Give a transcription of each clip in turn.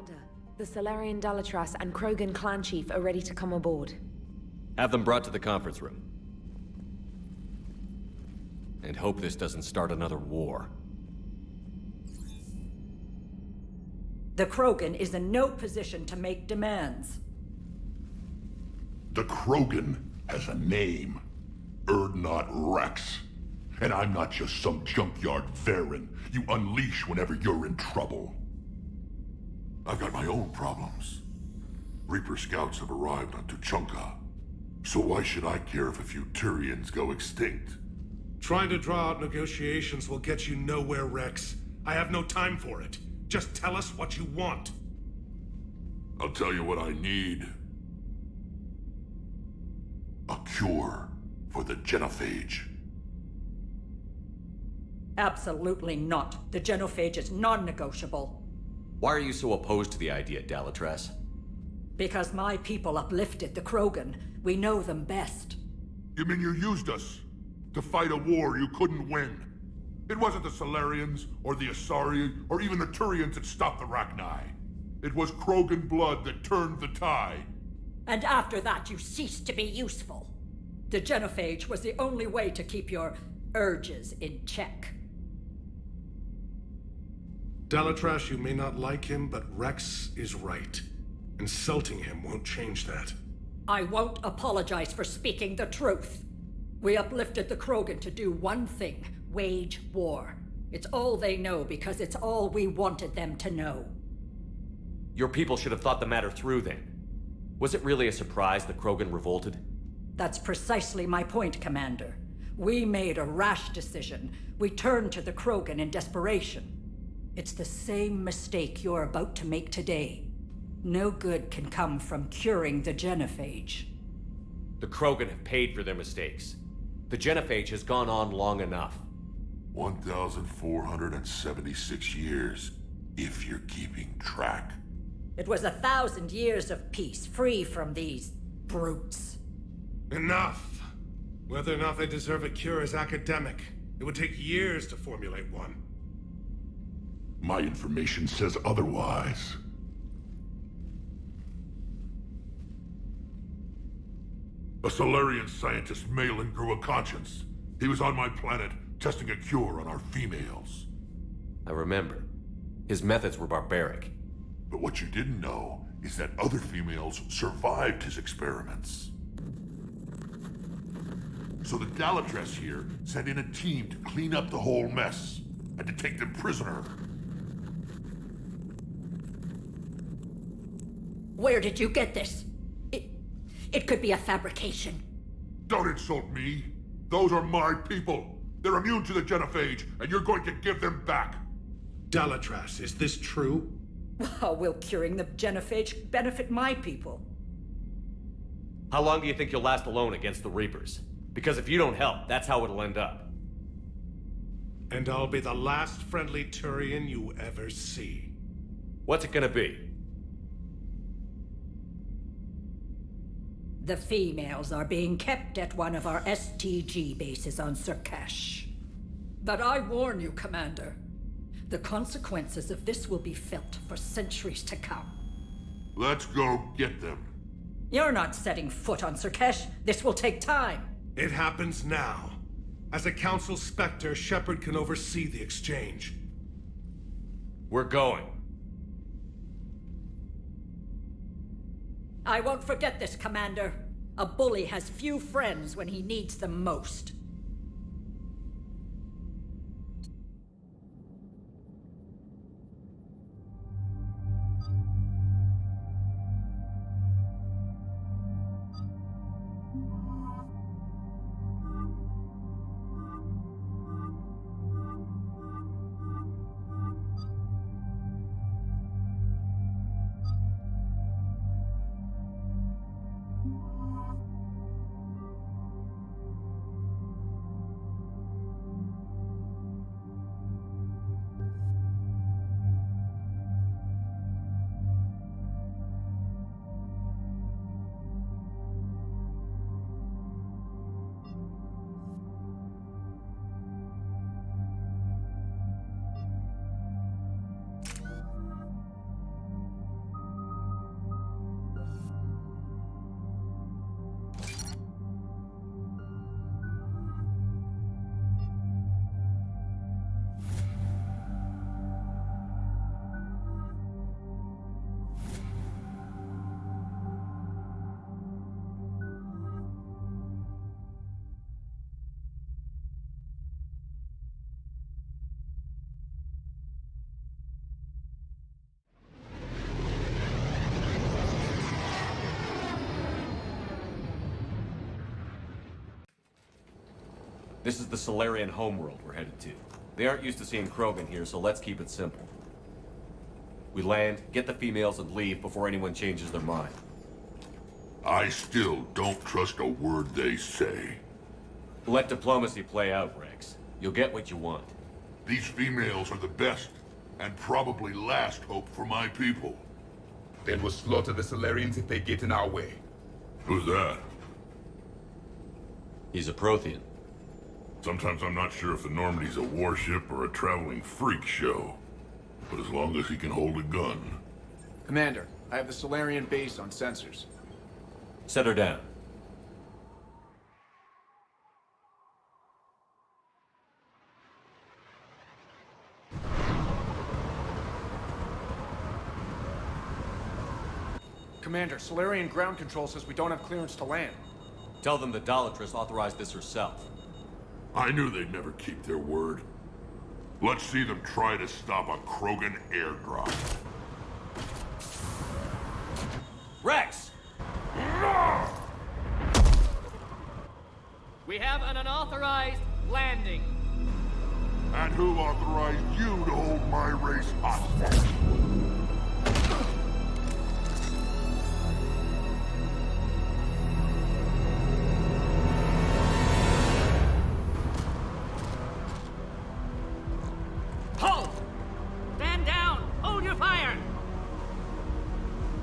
Commander, the Solarian Dalatras and Krogan clan chief are ready to come aboard. Have them brought to the conference room. And hope this doesn't start another war. The Krogan is in no position to make demands. The Krogan has a name. Urdnot Rex. And I'm not just some junkyard Varen you unleash whenever you're in trouble. I've got my own problems. Reaper scouts have arrived on Tuchanka. So why should I care if a few Turians go extinct? Trying to draw out negotiations will get you nowhere, Rex. I have no time for it. Just tell us what you want. I'll tell you what I need. A cure for the genophage. Absolutely not. The genophage is non-negotiable. Why are you so opposed to the idea, Dalatras? Because my people uplifted the Krogan. We know them best. You mean you used us to fight a war you couldn't win? It wasn't the Solarians, or the Asari, or even the Turians that stopped the Rachni. It was Krogan blood that turned the tide. And after that, you ceased to be useful. The genophage was the only way to keep your urges in check. Dalatras, you may not like him, but Rex is right. Insulting him won't change that. I won't apologize for speaking the truth. We uplifted the Krogan to do one thing: wage war. It's all they know because it's all we wanted them to know. Your people should have thought the matter through then. Was it really a surprise the Krogan revolted? That's precisely my point, Commander. We made a rash decision. We turned to the Krogan in desperation. It's the same mistake you're about to make today. No good can come from curing the genophage. The Krogan have paid for their mistakes. The genophage has gone on long enough. 1,476 years, if you're keeping track. It was 1,000 years of peace, free from these brutes. Enough! Whether or not they deserve a cure is academic. It would take years to formulate one. My information says otherwise. A Solarian scientist, Malin, grew a conscience. He was on my planet, testing a cure on our females. I remember. His methods were barbaric. But what you didn't know is that other females survived his experiments. So the Dalatras here sent in a team to clean up the whole mess, and to take them prisoner. Where did you get this? It could be a fabrication. Don't insult me. Those are my people. They're immune to the genophage, and you're going to give them back. Dalatras, is this true? How will curing the genophage benefit my people? How long do you think you'll last alone against the Reapers? Because if you don't help, that's how it'll end up. And I'll be the last friendly Turian you ever see. What's it gonna be? The females are being kept at one of our STG bases on Surkash. But I warn you, Commander. The consequences of this will be felt for centuries to come. Let's go get them. You're not setting foot on Surkash. This will take time. It happens now. As a Council Spectre, Shepard can oversee the exchange. We're going. I won't forget this, Commander. A bully has few friends when he needs them most. This is the Solarian homeworld we're headed to. They aren't used to seeing Krogan here, so let's keep it simple. We land, get the females, and leave before anyone changes their mind. I still don't trust a word they say. Let diplomacy play out, Rex. You'll get what you want. These females are the best, and probably last hope for my people. Then we'll slaughter the Solarians if they get in our way. Who's that? He's a Prothean. Sometimes I'm not sure if the Normandy's a warship or a traveling freak show. But as long as he can hold a gun. Commander, I have the Solarian base on sensors. Set her down. Commander, Solarian ground control says we don't have clearance to land. Tell them the Dalatress authorized this herself. I knew they'd never keep their word. Let's see them try to stop a Krogan airdrop. Rex! We have an unauthorized landing. And who authorized you to hold my race hostage? Halt! Stand down! Hold your fire!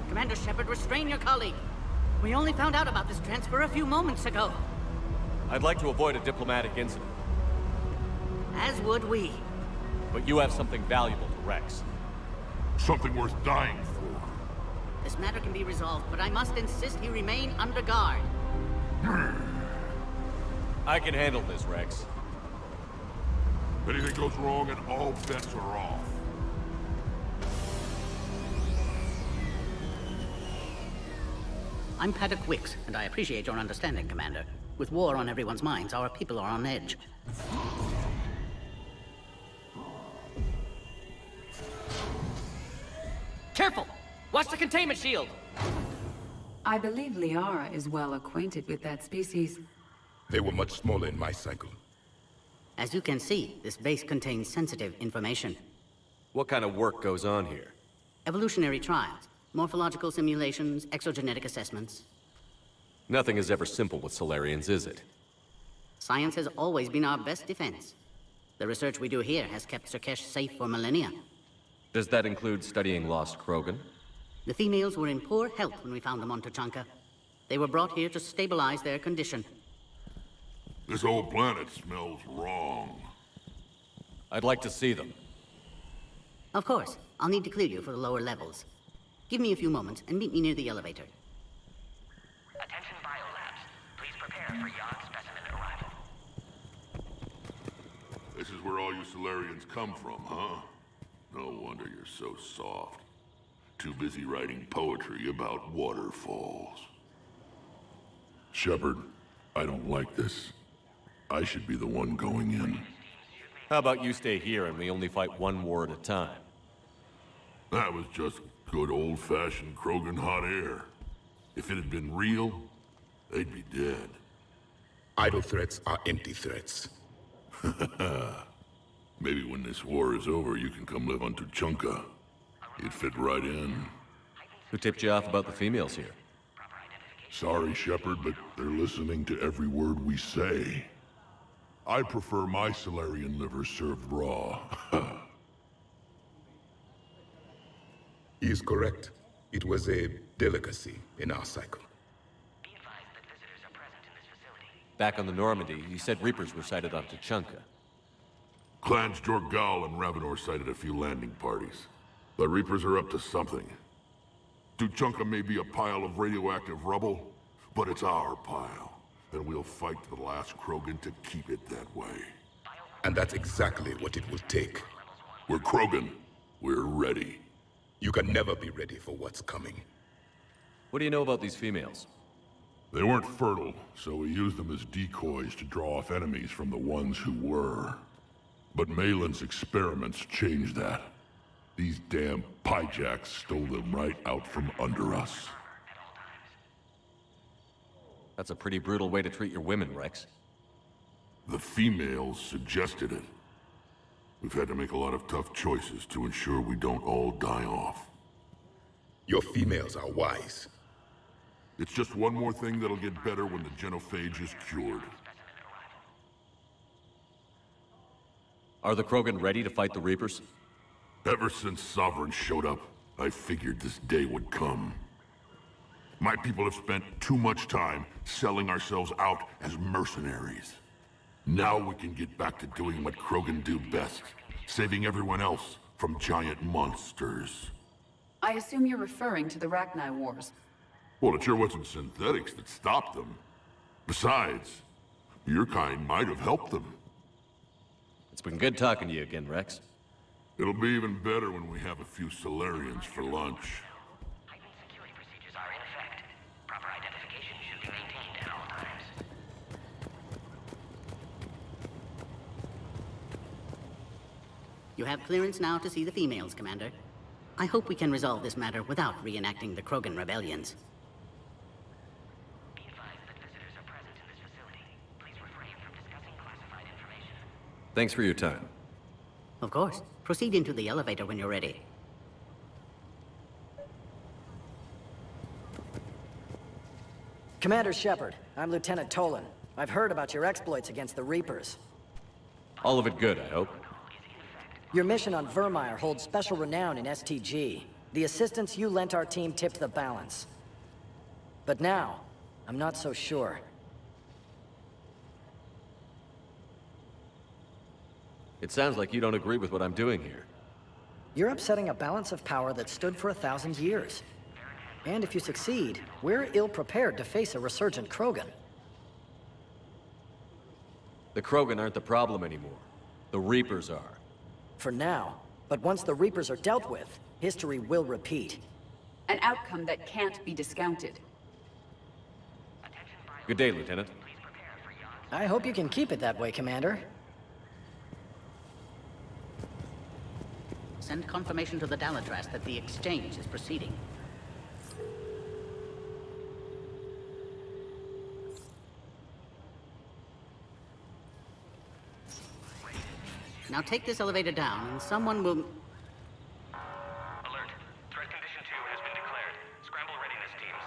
Commander Shepard, restrain your colleague. We only found out about this transfer a few moments ago. I'd like to avoid a diplomatic incident, As would we. but you have something valuable to Rex. Something worth dying for. This matter can be resolved, but I must insist he remain under guard. I can handle this, Rex. If anything goes wrong and all bets are off. I'm Paddock Wicks, and I appreciate your understanding, Commander. With war on everyone's minds, our people are on edge. Careful! Watch the containment shield! I believe Liara is well acquainted with that species. They were much smaller in my cycle. As you can see, this base contains sensitive information. What kind of work goes on here? Evolutionary trials, morphological simulations, exogenetic assessments. Nothing is ever simple with Solarians, is it? Science has always been our best defense. The research we do here has kept Surkesh safe for millennia. Does that include studying lost Krogan? The females were in poor health when we found them on Tuchanka. They were brought here to stabilize their condition. This whole planet smells wrong. I'd like to see them. Of course, I'll need to clear you for the lower levels. Give me a few moments and meet me near the elevator. Attention biolabs. Please prepare for yon specimen arrival. This is where all you Solarians come from, huh? No wonder you're so soft. Too busy writing poetry about waterfalls. Shepard, I don't like this. I should be the one going in. How about you stay here and we only fight one war at a time? That was just good old-fashioned Krogan hot air. If it had been real, they'd be dead. Idle threats are empty threats. Maybe when this war is over, you can come live on Tuchanka. You'd fit right in. Who tipped you off about the females here? Sorry, Shepard, but they're listening to every word we say. I prefer my Solarian liver served raw. He is correct. It was a delicacy in our cycle. Be advised that visitors are present in this facility. Back on the Normandy, you said Reapers were sighted on Tuchanka. Clans Jorgal and Ravenor sighted a few landing parties. The Reapers are up to something. Tuchanka may be a pile of radioactive rubble, but it's our pile. And we'll fight to the last Krogan to keep it that way. And that's exactly what it will take. We're Krogan. We're ready. You can never be ready for what's coming. What do you know about these females? They weren't fertile, so we used them as decoys to draw off enemies from the ones who were. But Malin's experiments changed that. These damn pyjacks stole them right out from under us. That's a pretty brutal way to treat your women, Rex. The females suggested it. We've had to make a lot of tough choices to ensure we don't all die off. Your females are wise. It's just one more thing that'll get better when the genophage is cured. Are the Krogan ready to fight the Reapers? Ever since Sovereign showed up, I figured this day would come. My people have spent too much time selling ourselves out as mercenaries. Now we can get back to doing what Krogan do best, saving everyone else from giant monsters. I assume you're referring to the Rachni Wars. Well, it sure wasn't synthetics that stopped them. Besides, your kind might have helped them. It's been good talking to you again, Rex. It'll be even better when we have a few Solarians for lunch. Heightened security procedures are in effect. Proper identification should be maintained at all times. You have clearance now to see the females, Commander. I hope we can resolve this matter without reenacting the Krogan rebellions. Be advised that visitors are present in this facility. Please refrain from discussing classified information. Thanks for your time. Of course. Proceed into the elevator when you're ready. Commander Shepard, I'm Lieutenant Tolan. I've heard about your exploits against the Reapers. All of it good, I hope. Your mission on Vermeer holds special renown in STG. The assistance you lent our team tipped the balance. But now, I'm not so sure. It sounds like you don't agree with what I'm doing here. You're upsetting a balance of power that stood for 1,000 years. And if you succeed, we're ill-prepared to face a resurgent Krogan. The Krogan aren't the problem anymore. The Reapers are. For now. But once the Reapers are dealt with, history will repeat. An outcome that can't be discounted. Good day, Lieutenant. I hope you can keep it that way, Commander. Send confirmation to the Dalatras that the exchange is proceeding. Now take this elevator down, and someone will... Alert. Threat condition 2 has been declared. Scramble readiness teams.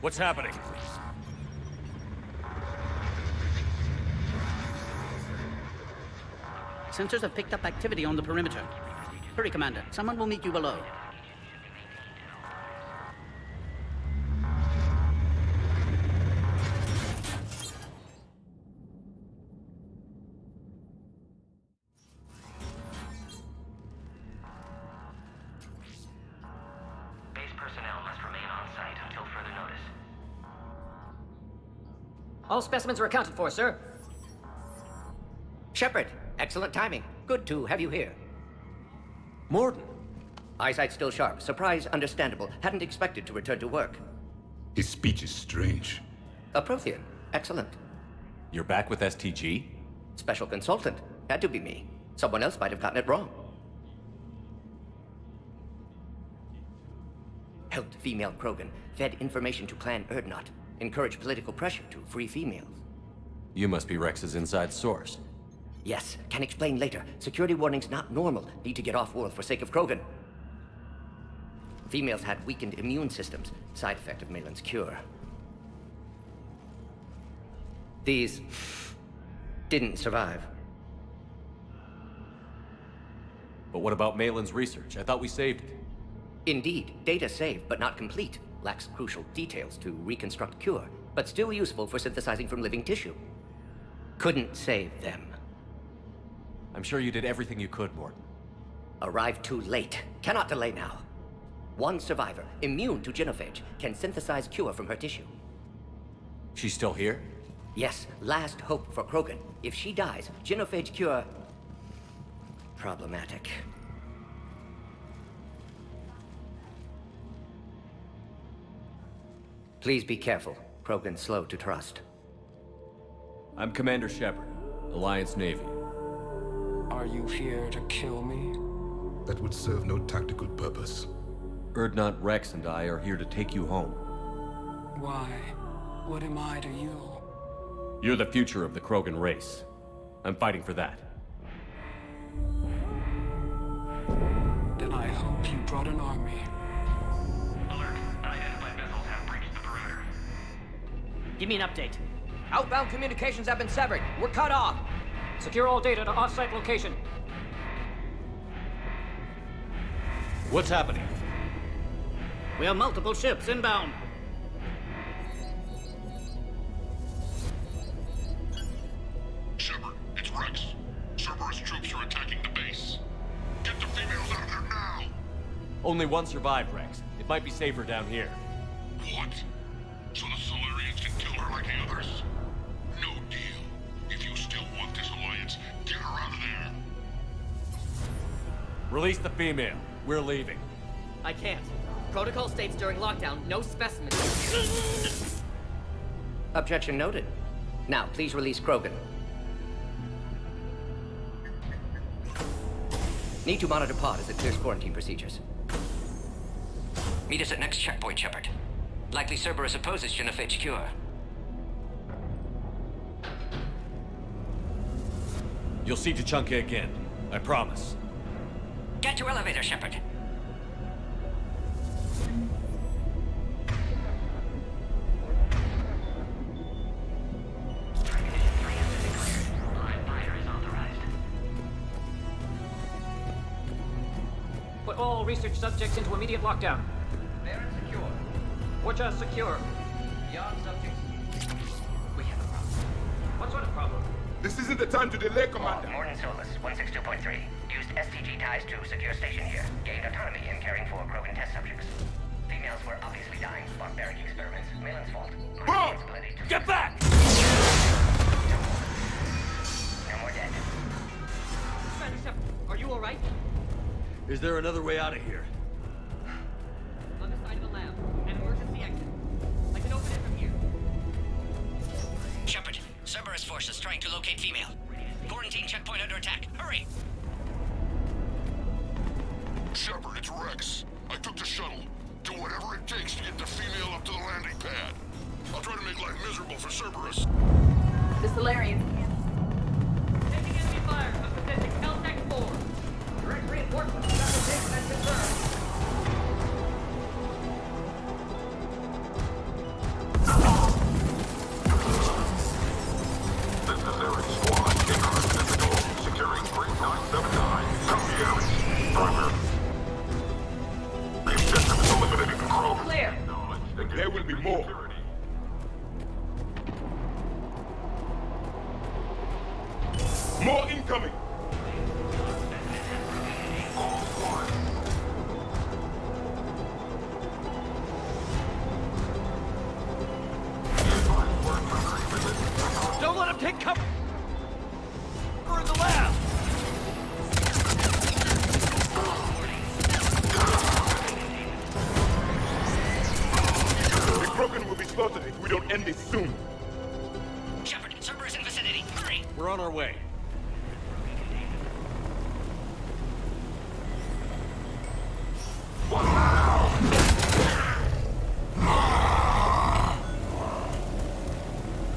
What's happening? Sensors have picked up activity on the perimeter. Hurry, Commander. Someone will meet you below. Base personnel must remain on site until further notice. All specimens are accounted for, sir. Shepard, excellent timing. Good to have you here. Morden! Eyesight still sharp. Surprise understandable. Hadn't expected to return to work. His speech is strange. A Prothean. Excellent. You're back with STG? Special consultant. Had to be me. Someone else might have gotten it wrong. Helped female Krogan. Fed information to Clan Urdnot. Encouraged political pressure to free females. You must be Rex's inside source. Yes, can explain later. Security warnings not normal. Need to get off-world for sake of Krogan. Females had weakened immune systems. Side effect of Malin's cure. These didn't survive. But what about Malin's research? I thought we saved it. Indeed, data saved, but not complete. Lacks crucial details to reconstruct cure, but still useful for synthesizing from living tissue. Couldn't save them. I'm sure you did everything you could, Morden. Arrived too late. Cannot delay now. One survivor, immune to genophage, can synthesize cure from her tissue. She's still here? Yes, last hope for Krogan. If she dies, genophage cure... problematic. Please be careful. Krogan slow to trust. I'm Commander Shepard, Alliance Navy. Are you here to kill me? That would serve no tactical purpose. Urdnot, Rex, and I are here to take you home. Why? What am I to you? You're the future of the Krogan race. I'm fighting for that. Then I hope you brought an army. Alert. Unidentified missiles have breached the perimeter. Give me an update. Outbound communications have been severed. We're cut off. Secure all data to off-site location. What's happening? We have multiple ships inbound. Shepard, it's Rex. Cerberus troops are attacking the base. Get the females out of there now! Only one survived, Rex. It might be safer down here. What? So the Solarians can kill her like the others? No deal. If you still want this alliance, get her out of there. Release the female. We're leaving. I can't. Protocol states during lockdown, no specimens. Objection noted. Now, please release Krogan. Need to monitor pod as it clears quarantine procedures. Meet us at next checkpoint, Shepard. Likely Cerberus opposes Genophage cure. You'll see Tachanka again. I promise. Get to elevator, Shepard. Put all research subjects into immediate lockdown. Baron secure. Watcha secure. Beyond subjects. We have a problem. What sort of problem? This isn't the time to delay, Commander. Morton Solus, 162.3. Used STG ties to secure station here. Gained autonomy in caring for Krogan test subjects. Females were obviously dying. Barbaric experiments. Malin's fault. Bob! Get back! No more dead. Are you alright? Is there another way out of here? On the side of the lab. An emergency exit. I can open it from here. Shepard, Cerberus forces trying to locate female. Quarantine checkpoint under attack. Hurry! Shepard, it's Rex. I took the shuttle. Do whatever it takes to get the female up to the landing pad. I'll try to make life miserable for Cerberus. The Solarians. Taking enemy fire. I'm possessing Caltech 4. Direct reinforcements. Fabrication and confirmed. This is Eric Squad. Increase at the door. Securing 3979. Copy, Eric. Primary. The objective is eliminating the Krogan. Clear. There will be more. More incoming! Don't let him take cover! We're in the lab! The Krogan will be slaughtered if we don't end this soon. Shepard, Cerberus in vicinity. Hurry! We're on our way.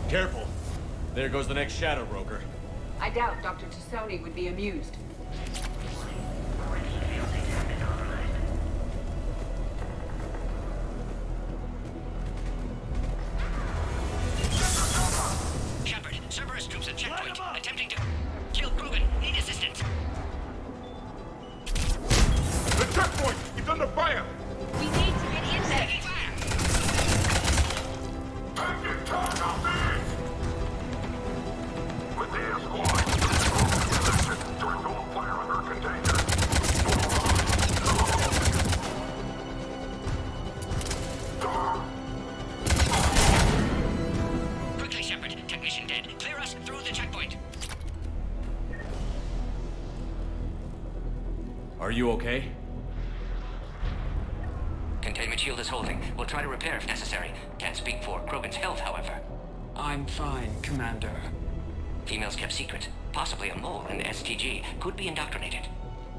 Careful. There goes the next shadow broker. I doubt Dr. Tassoni would be amused. Shepard, Cerberus troops at checkpoint. Attempting to kill Krogan. Need assistance. The checkpoint is under fire! We need to get in there. Taking fire! With the air squad. Direct all fire under container. Quickly, Shepard. Technician dead. Clear us through the checkpoint. Are you okay? Containment shield is holding. We'll try to repair if necessary. Can't speak for Krogan's health, however. I'm fine, Commander. Females kept secret. Possibly a mole in the STG could be indoctrinated.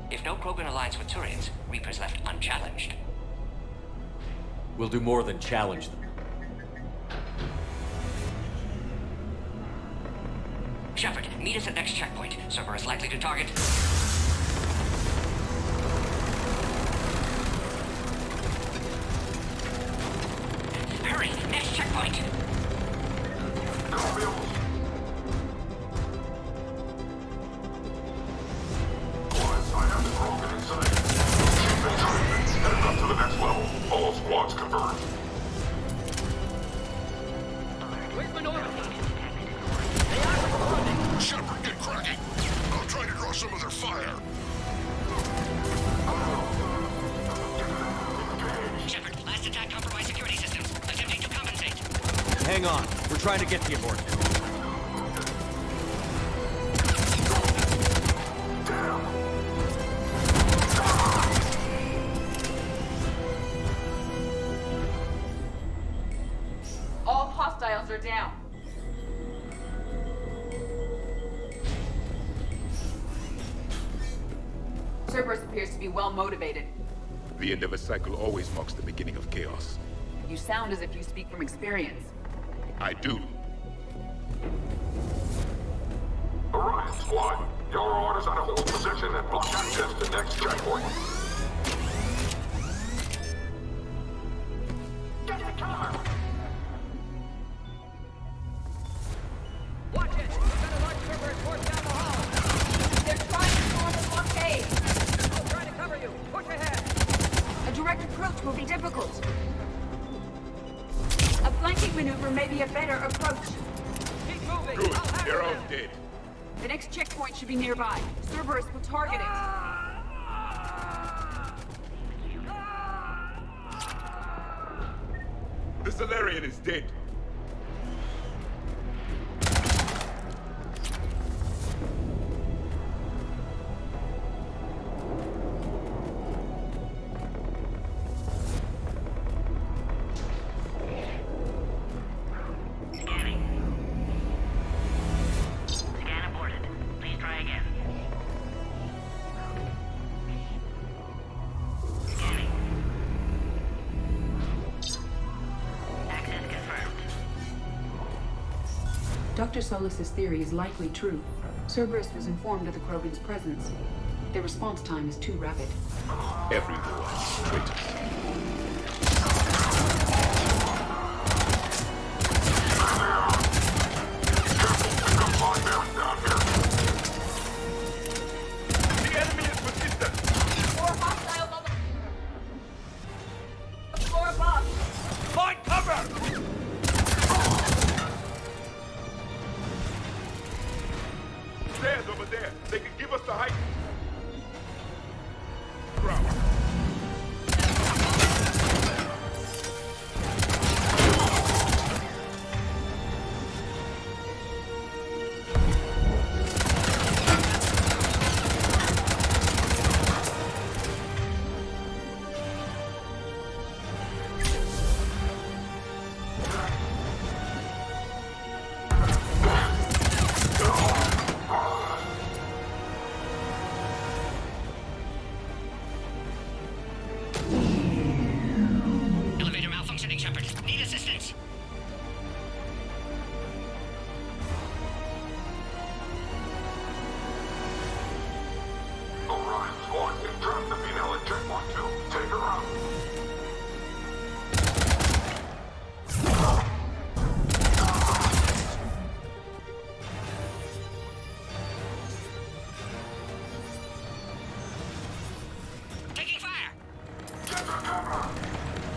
If no Krogan aligns with Turians, Reapers left unchallenged. We'll do more than challenge them. Shepard, meet us at next checkpoint. Server is likely to target... Hurry! Next checkpoint! To the next level. All squads converge. Where's my Normandy? Shepard, get cracking. I'll try to draw some of their fire. Shepard, last attack compromised security systems. Attempting to compensate. Hang on. We're trying to get to you, Morgan. All hostiles are down. Cerberus appears to be well motivated. The end of a cycle always marks the beginning of chaos. You sound as if you speak from experience. I do. Orion squad, your orders are to hold position and block access to next checkpoint. Get the cover! Watch it! We've got a large Cerberus force down the hall! They're trying to form a blockade! I'll try to cover you! Push ahead! A direct approach will be difficult. A flanking maneuver may be a better approach. Keep moving! Good. I'll handle They're all them. dead. The next checkpoint should be nearby. Cerberus will target it. The Solarian is dead. Scan aborted. Please try again. Scanning. Access confirmed. Dr. Solus's theory is likely true. Cerberus was informed of the Krogan's presence. Their response time is too rapid. Every war has traitors. The enemy is persistent. More hostiles on the floor above. Find cover! Stairs over there. They can give us the height. Ground. Elevator malfunctioning, Shepard. Need assistance. Orion squad, they trapped the female at checkpoint 2. Take her out. Taking fire!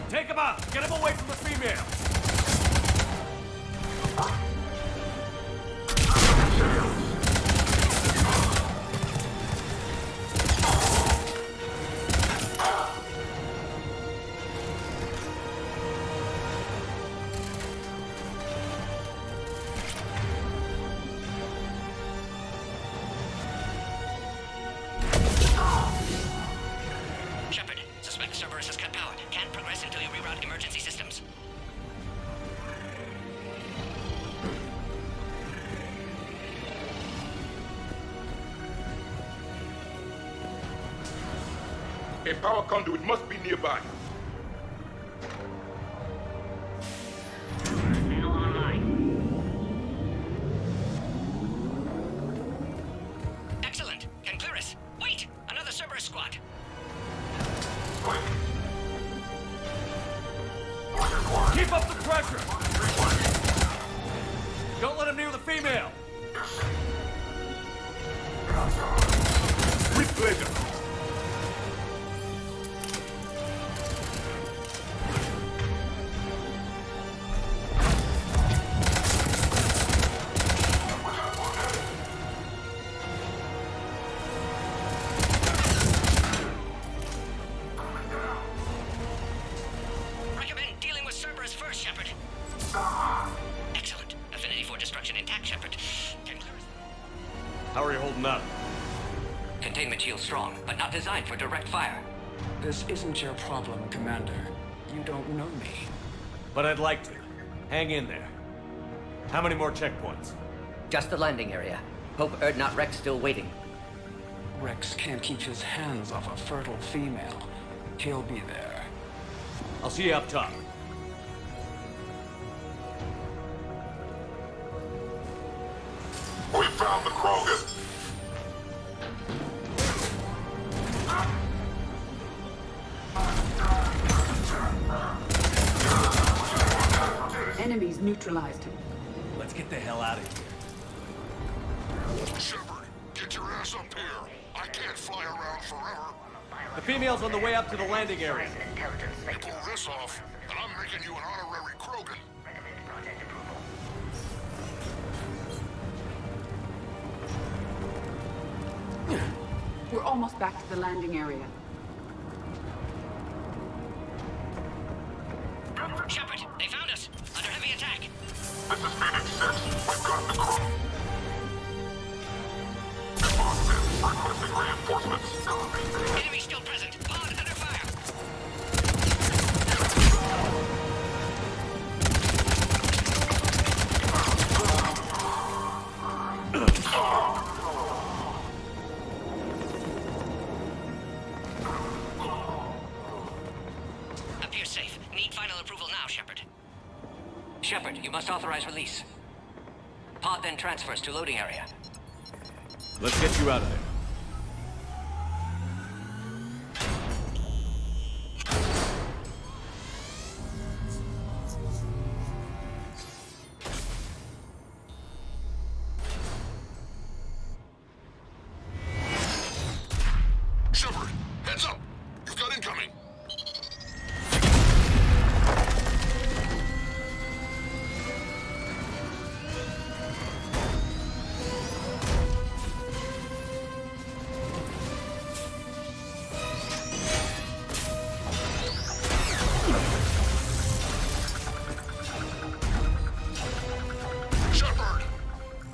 Take him out! Get him away from the female! Shepard, suspect Cerberus has cut power. Can't progress until you reroute emergency systems. A power conduit must be nearby. Now online. pressure! Don't let him near the female! With pleasure. Recommend dealing with Cerberus first, Shepard. Excellent. Affinity for destruction intact, Shepard. How are you holding up? Containment shield strong, but not designed for direct fire. This isn't your problem, Commander. You don't know me. But I'd like to. Hang in there. How many more checkpoints? Just the landing area. Hope Urdnot Rex still waiting. Rex can't keep his hands off a fertile female. He'll be there. I'll see you up top. We found the Krogan. Enemies neutralized him. Let's get the hell out of here. Shepard, get your ass up here. I can't fly around forever. The female's on the way up to the landing area. You pull this off, and I'm making you an honorary Krogan. We're almost back to the landing area. Shepard, they found us. Under heavy attack. This is Phoenix 6. We've got the Krogan. Boston, requesting reinforcements. Enemy still present. Pod under fire. Appear safe. Need final approval now, Shepard. Shepard, you must authorize release. Pod then transfers to loading area. Let's get you out of there. Shepard, heads up. You've got incoming. Shepard,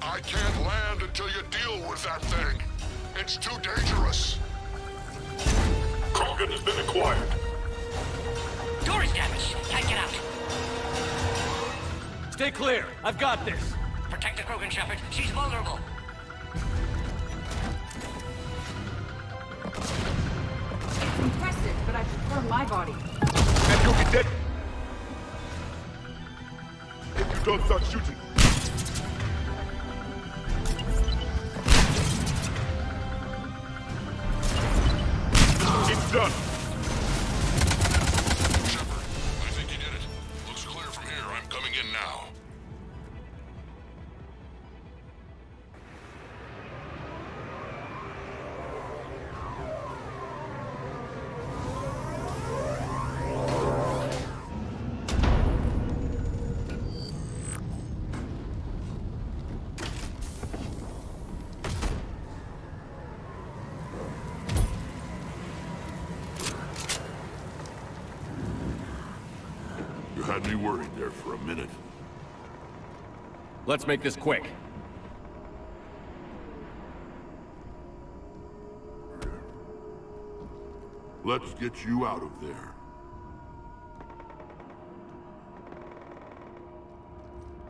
I can't land until you deal with that thing. It's too dangerous. Krogan has been acquired. Door is damaged. Can't get out. Stay clear. I've got this. Protect the Krogan, Shepard. She's vulnerable. It's impressive, but I prefer my body. And you'll be dead. If you don't start shooting. It's done. Shepard, I think you did it. Looks clear from here. I'm coming in now. You had me worried there for a minute. Let's make this quick. Let's get you out of there.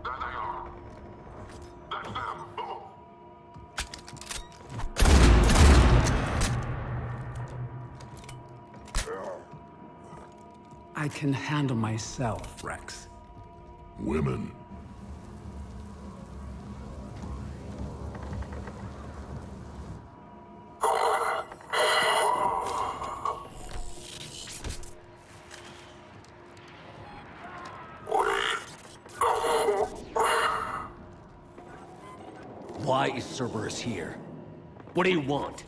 There they are. That's them. Move. I can handle myself, Rex. Women. Wait. is Cerberus here? What do you want?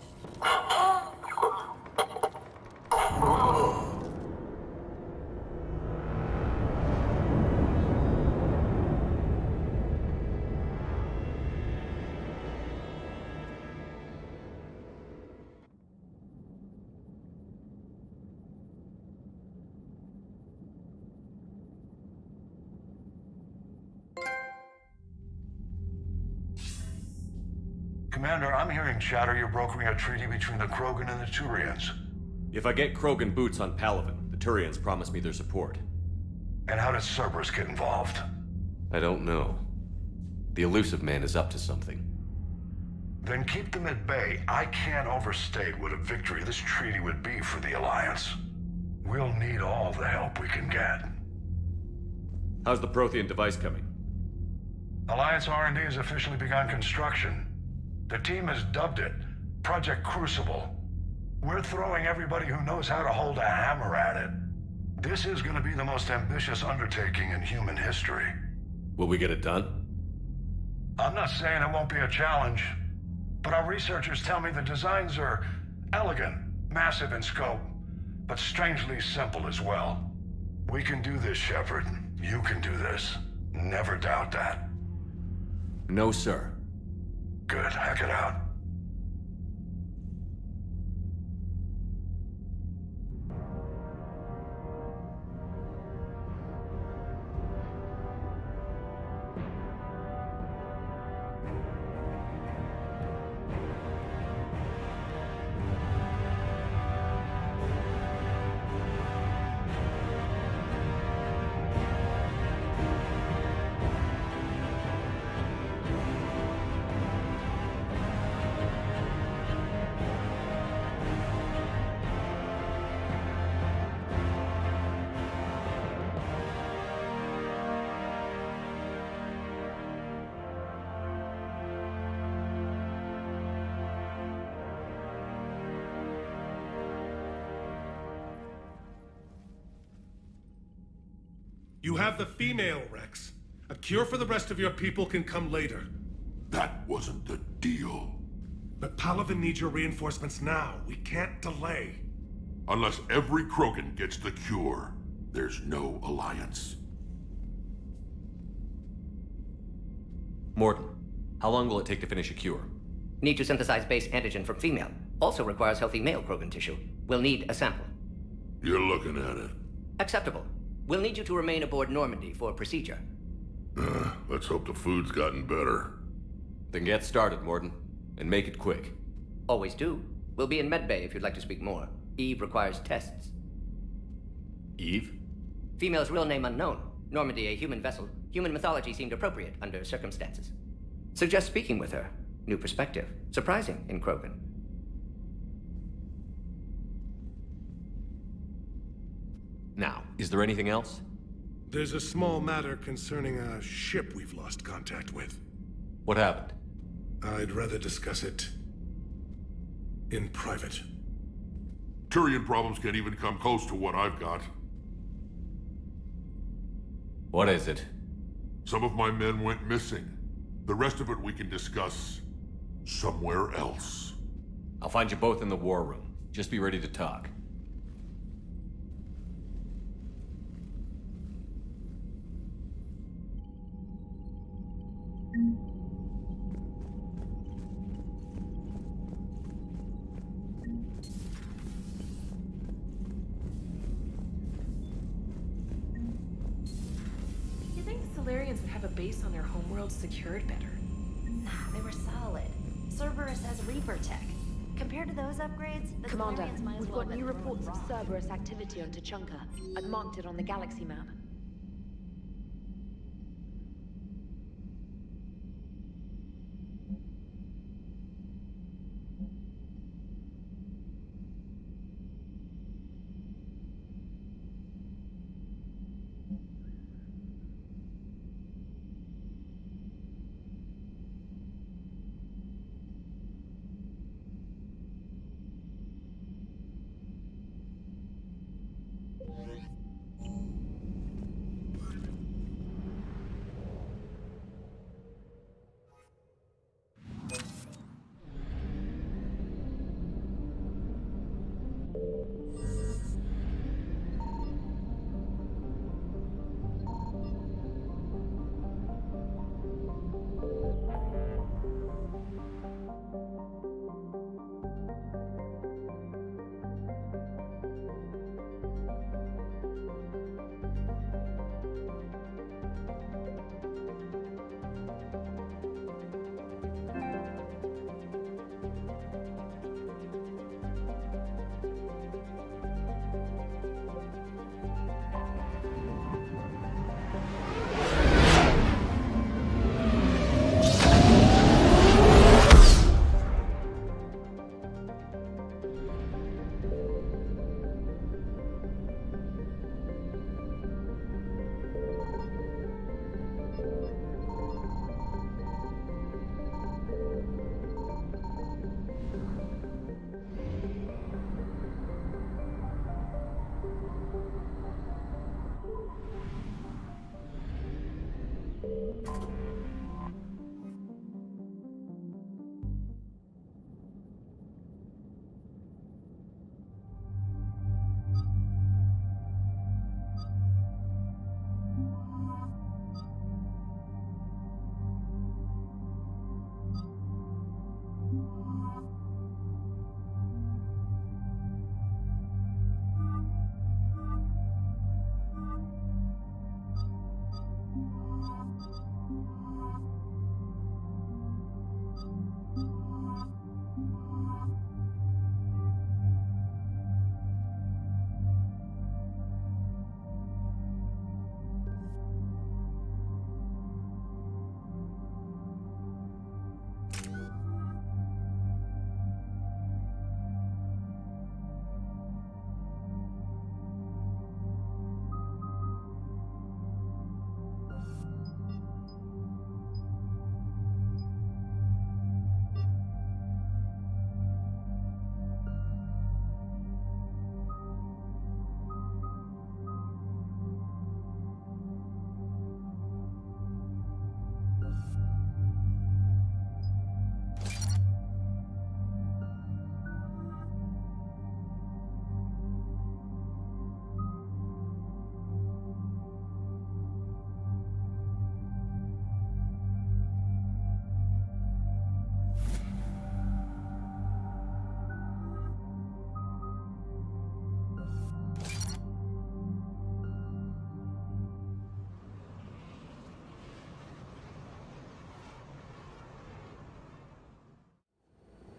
Commander, I'm hearing chatter you're brokering a treaty between the Krogan and the Turians. If I get Krogan boots on Palaven, the Turians promise me their support. And how does Cerberus get involved? I don't know. The Elusive Man is up to something. Then keep them at bay. I can't overstate what a victory this treaty would be for the Alliance. We'll need all the help we can get. How's the Prothean device coming? Alliance R&D has officially begun construction. The team has dubbed it Project Crucible. We're throwing everybody who knows how to hold a hammer at it. This is going to be the most ambitious undertaking in human history. Will we get it done? I'm not saying it won't be a challenge, but our researchers tell me the designs are elegant, massive in scope, but strangely simple as well. We can do this, Shepard. You can do this. Never doubt that. No, sir. Good. Hack it out. You have the female, Rex. A cure for the rest of your people can come later. That wasn't the deal. But Palaven needs your reinforcements now. We can't delay. Unless every Krogan gets the cure, there's no alliance. Morton, how long will it take to finish a cure? Need to synthesize base antigen from female. Also requires healthy male Krogan tissue. We'll need a sample. You're looking at it. Acceptable. We'll need you to remain aboard Normandy for procedure. Let's hope the food's gotten better. Then get started, Morton. And make it quick. Always do. We'll be in medbay if you'd like to speak more. Eve requires tests. Eve? Female's real name unknown. Normandy a human vessel. Human mythology seemed appropriate under circumstances. Suggest speaking with her. New perspective. Surprising in Krogan. Now, is there anything else? There's a small matter concerning a ship we've lost contact with. What happened? I'd rather discuss it in private. Turian problems can't even come close to what I've got. What is it? Some of my men went missing. The rest of it we can discuss somewhere else. I'll find you both in the war room. Just be ready to talk. Solarians would have a base on their homeworld secured better. Nah, they were solid. Cerberus has Reaper tech. Compared to those upgrades, the Commander, Solarians might as we've well got have new been reports of wrong. Cerberus activity on Tuchanka. I've marked it on the galaxy map.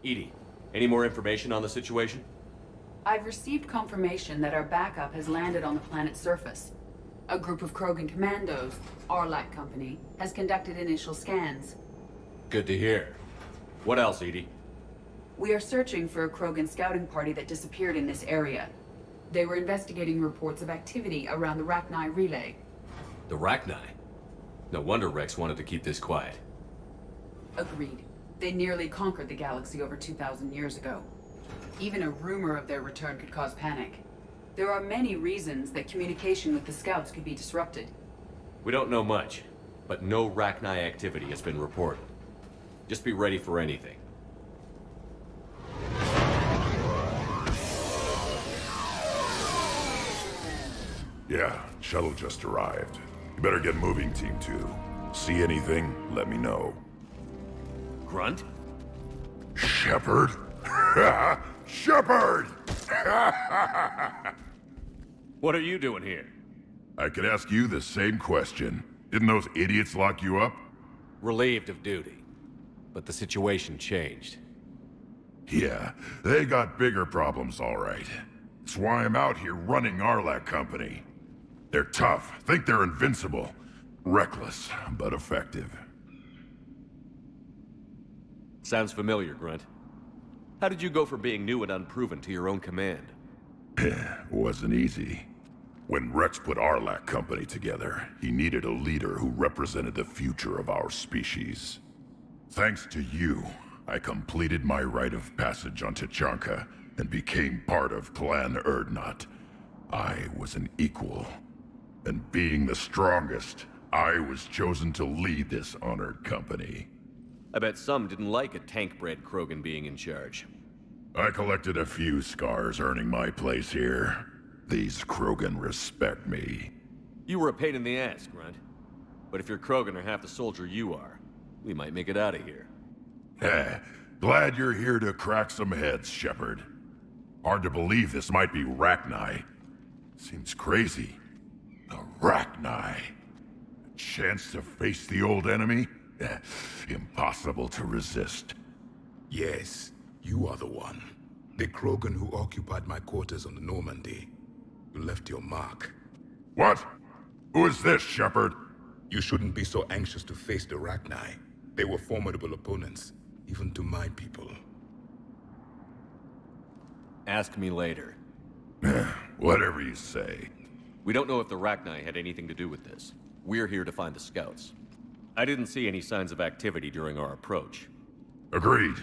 EDI, any more information on the situation? I've received confirmation that our backup has landed on the planet's surface. A group of Krogan commandos, Arlac Company, has conducted initial scans. Good to hear. What else, EDI? We are searching for a Krogan scouting party that disappeared in this area. They were investigating reports of activity around the Rachni relay. The Rachni? No wonder Rex wanted to keep this quiet. Agreed. They nearly conquered the galaxy over 2,000 years ago. Even a rumor of their return could cause panic. There are many reasons that communication with the scouts could be disrupted. We don't know much, but no Rachni activity has been reported. Just be ready for anything. Yeah, shuttle just arrived. You better get moving, Team 2. See anything, let me know. Grunt? Shepard? Shepard! What are you doing here? I could ask you the same question. Didn't those idiots lock you up? Relieved of duty. But the situation changed. Yeah, they got bigger problems, all right. That's why I'm out here running Arlac Company. They're tough, think they're invincible. Reckless, but effective. Sounds familiar, Grunt. How did you go from being new and unproven to your own command? Wasn't easy. When Rex put Arlac Company together, he needed a leader who represented the future of our species. Thanks to you, I completed my rite of passage on Tachanka and became part of Clan Urdnot. I was an equal. And being the strongest, I was chosen to lead this honored company. I bet some didn't like a tank-bred Krogan being in charge. I collected a few scars earning my place here. These Krogan respect me. You were a pain in the ass, Grunt. But if your Krogan are half the soldier you are, we might make it out of here. Glad you're here to crack some heads, Shepard. Hard to believe this might be Rachni. Seems crazy. The Rachni. A chance to face the old enemy? Impossible to resist. Yes, you are the one. The Krogan who occupied my quarters on the Normandy. You left your mark. What? Who is this, Shepard? You shouldn't be so anxious to face the Rachni. They were formidable opponents, even to my people. Ask me later. Whatever you say. We don't know if the Rachni had anything to do with this. We're here to find the scouts. I didn't see any signs of activity during our approach. Agreed.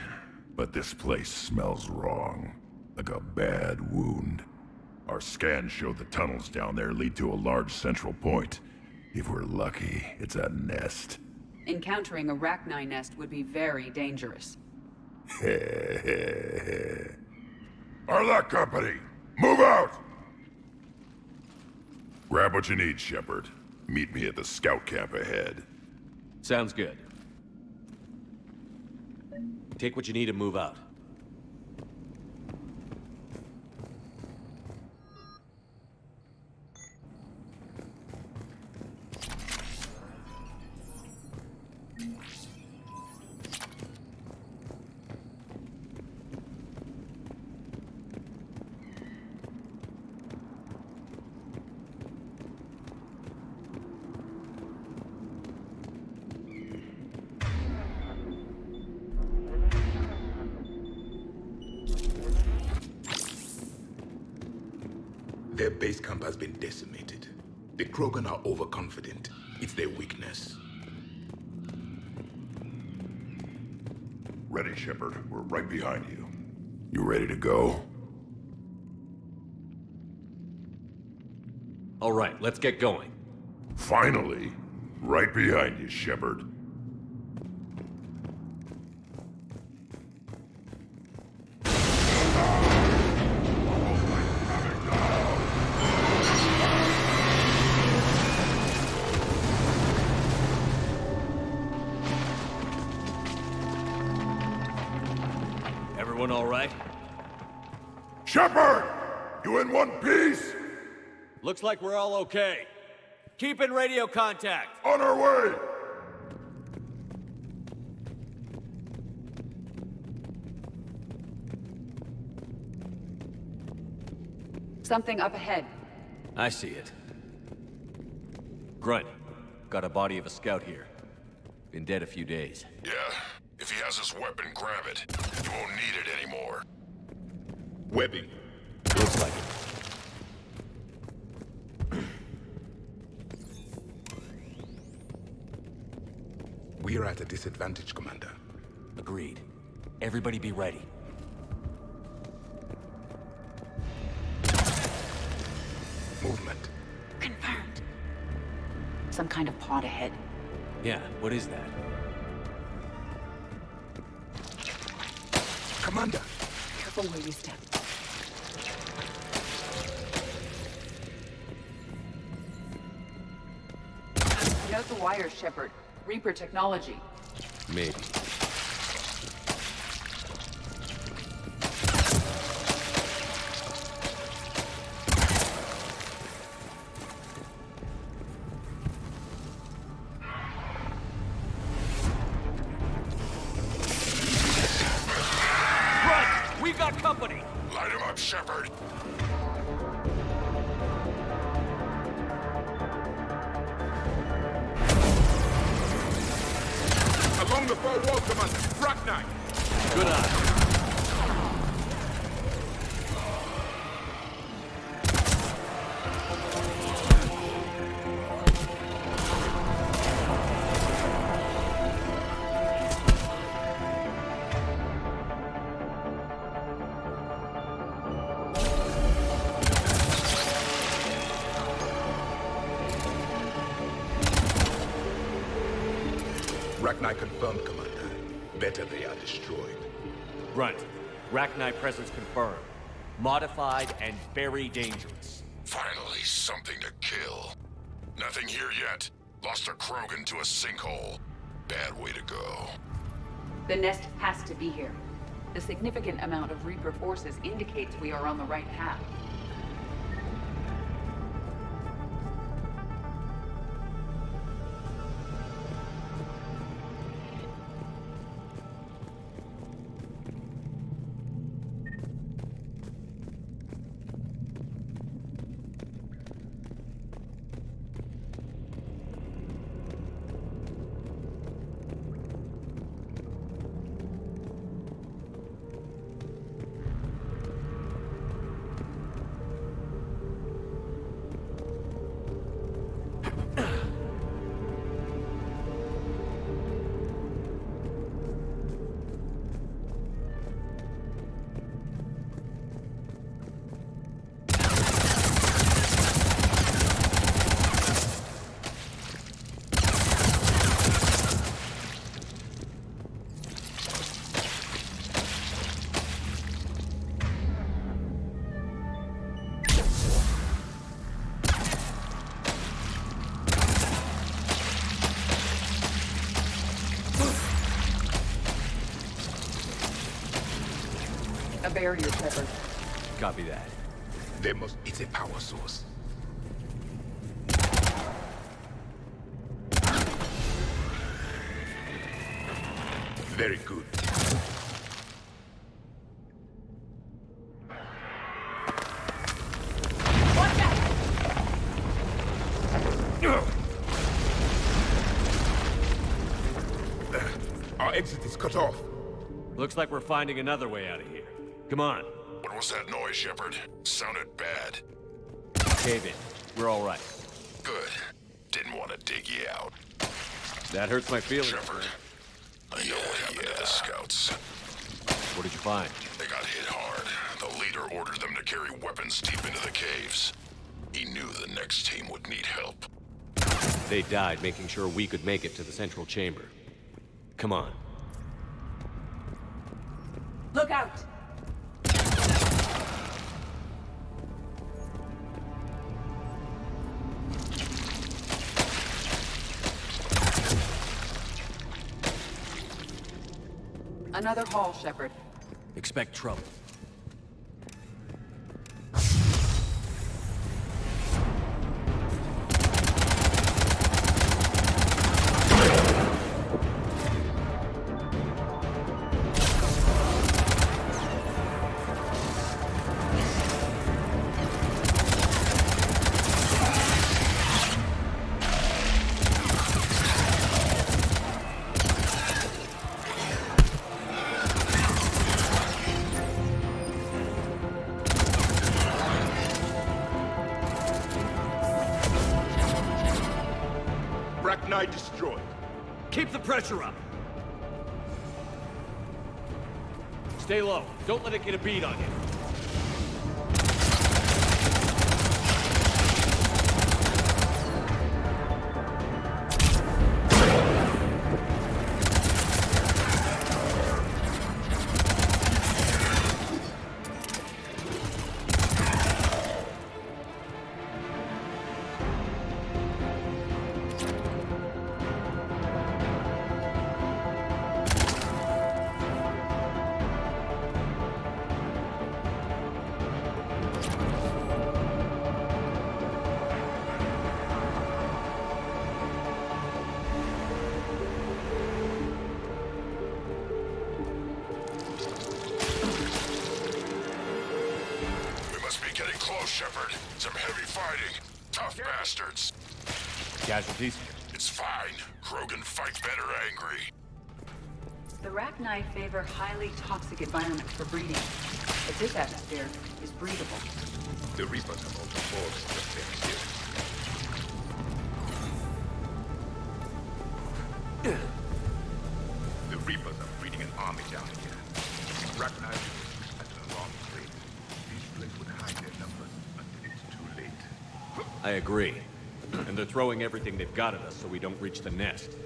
But this place smells wrong. Like a bad wound. Our scans show the tunnels down there lead to a large central point. If we're lucky, it's a nest. Encountering a Rachni nest would be very dangerous. Arlac Company, move out! Grab what you need, Shepard. Meet me at the scout camp ahead. Sounds good. Take what you need and move out. Their base camp has been decimated. The Krogan are overconfident. It's their weakness. Ready, Shepard. We're right behind you. You ready to go? All right, let's get going. Finally. Right behind you, Shepard. Everyone all right? Shepard! You in one piece? Looks like we're all okay. Keep in radio contact. On our way! Something up ahead. I see it. Grunt, got a body of a scout here. Been dead a few days. Yeah, if he has his weapon, grab it. You won't need it anymore. Webbing. Looks like it. We're at a disadvantage, Commander. Agreed. Everybody be ready. Movement. Confirmed. Some kind of pod ahead. Yeah, what is that? Commander! Careful where you step. Note the wire, Shepard. Reaper technology. Maybe. Run! We got company! Light him up, Shepard! Along the far wall, Commander. Ragnar! Good eye. Ragnar confirmed, Commander. Better they are destroyed. Grunt, Rachni presence confirmed. Modified and very dangerous. Finally, something to kill. Nothing here yet. Lost a Krogan to a sinkhole. Bad way to go. The nest has to be here. The significant amount of Reaper forces indicates we are on the right path. A barrier, Shepard. Copy that. It's a power source. Very good. Our exit is cut off. Looks like we're finding another way out of here. Come on. What was that noise, Shepard? Sounded bad. Cave in. We're all right. Good. Didn't want to dig you out. That hurts my feelings. Shepard, I know what happened to the scouts. What did you find? They got hit hard. The leader ordered them to carry weapons deep into the caves. He knew the next team would need help. They died making sure we could make it to the central chamber. Come on. Look out! Another hall, Shepard. Expect trouble. Keep the pressure up. Stay low. Don't let it get a bead on you. Shepard. Some heavy fighting. Tough bastards. Casualties? It's fine. Krogan fight better angry. The Rachni favor highly toxic environments for breeding, but this atmosphere is breathable. The Reapers have also forced the same here. The Reapers are breeding an army down here. Rachni at the wrong place. These places would hide their numbers until it's too late. I agree. And they're throwing everything they've got at us so we don't reach the nest.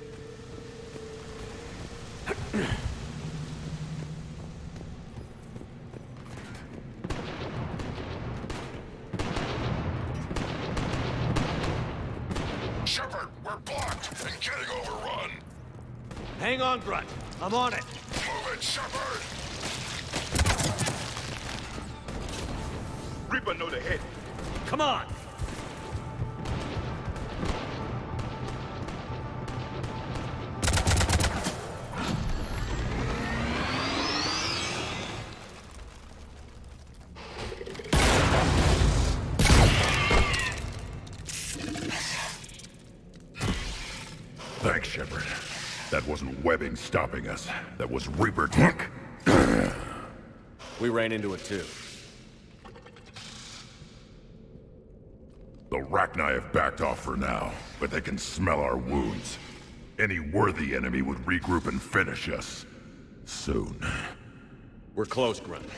Shepard, we're blocked and getting overrun. Hang on, Grunt. I'm on it. Move it, Shepard! Reaper know the head. Come on! Thanks, Shepard. That wasn't webbing stopping us. That was Reaper tech. We ran into it too. The Rachni have backed off for now, but they can smell our wounds. Any worthy enemy would regroup and finish us. Soon. We're close, Grunt.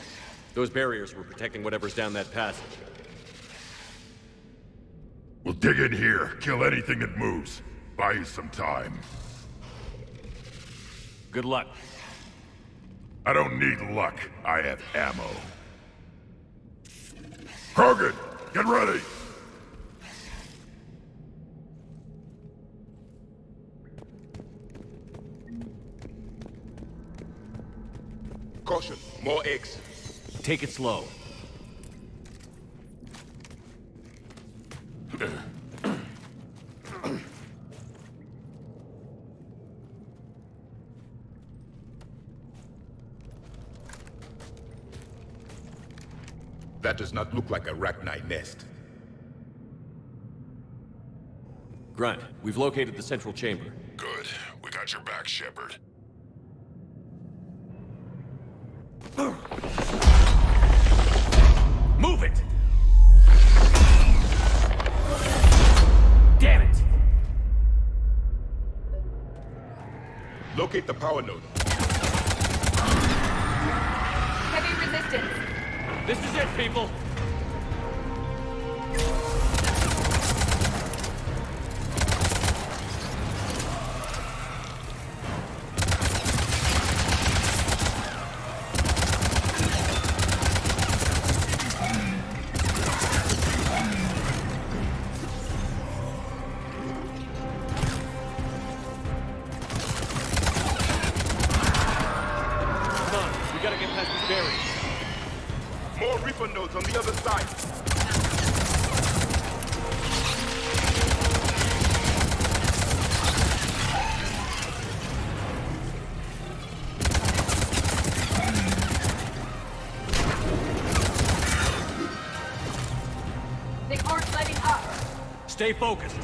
Those barriers were protecting whatever's down that passage. We'll dig in here, kill anything that moves. Buy you some time. Good luck. I don't need luck. I have ammo. Krogan, get ready! Caution, more eggs. Take it slow. That does not look like a Rachni nest. Grunt, we've located the central chamber. Good. We got your back, Shepard. Move it! Damn it! Locate the power node. Heavy resistance. This is it, people! More Reaper nodes on the other side. They aren't letting up. Stay focused.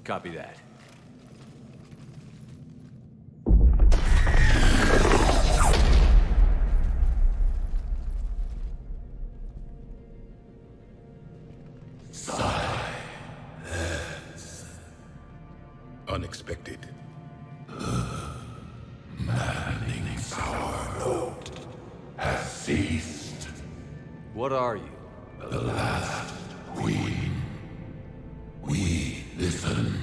Copy that. Unexpected. Maddening's our note has ceased. What are you? The last queen. We listen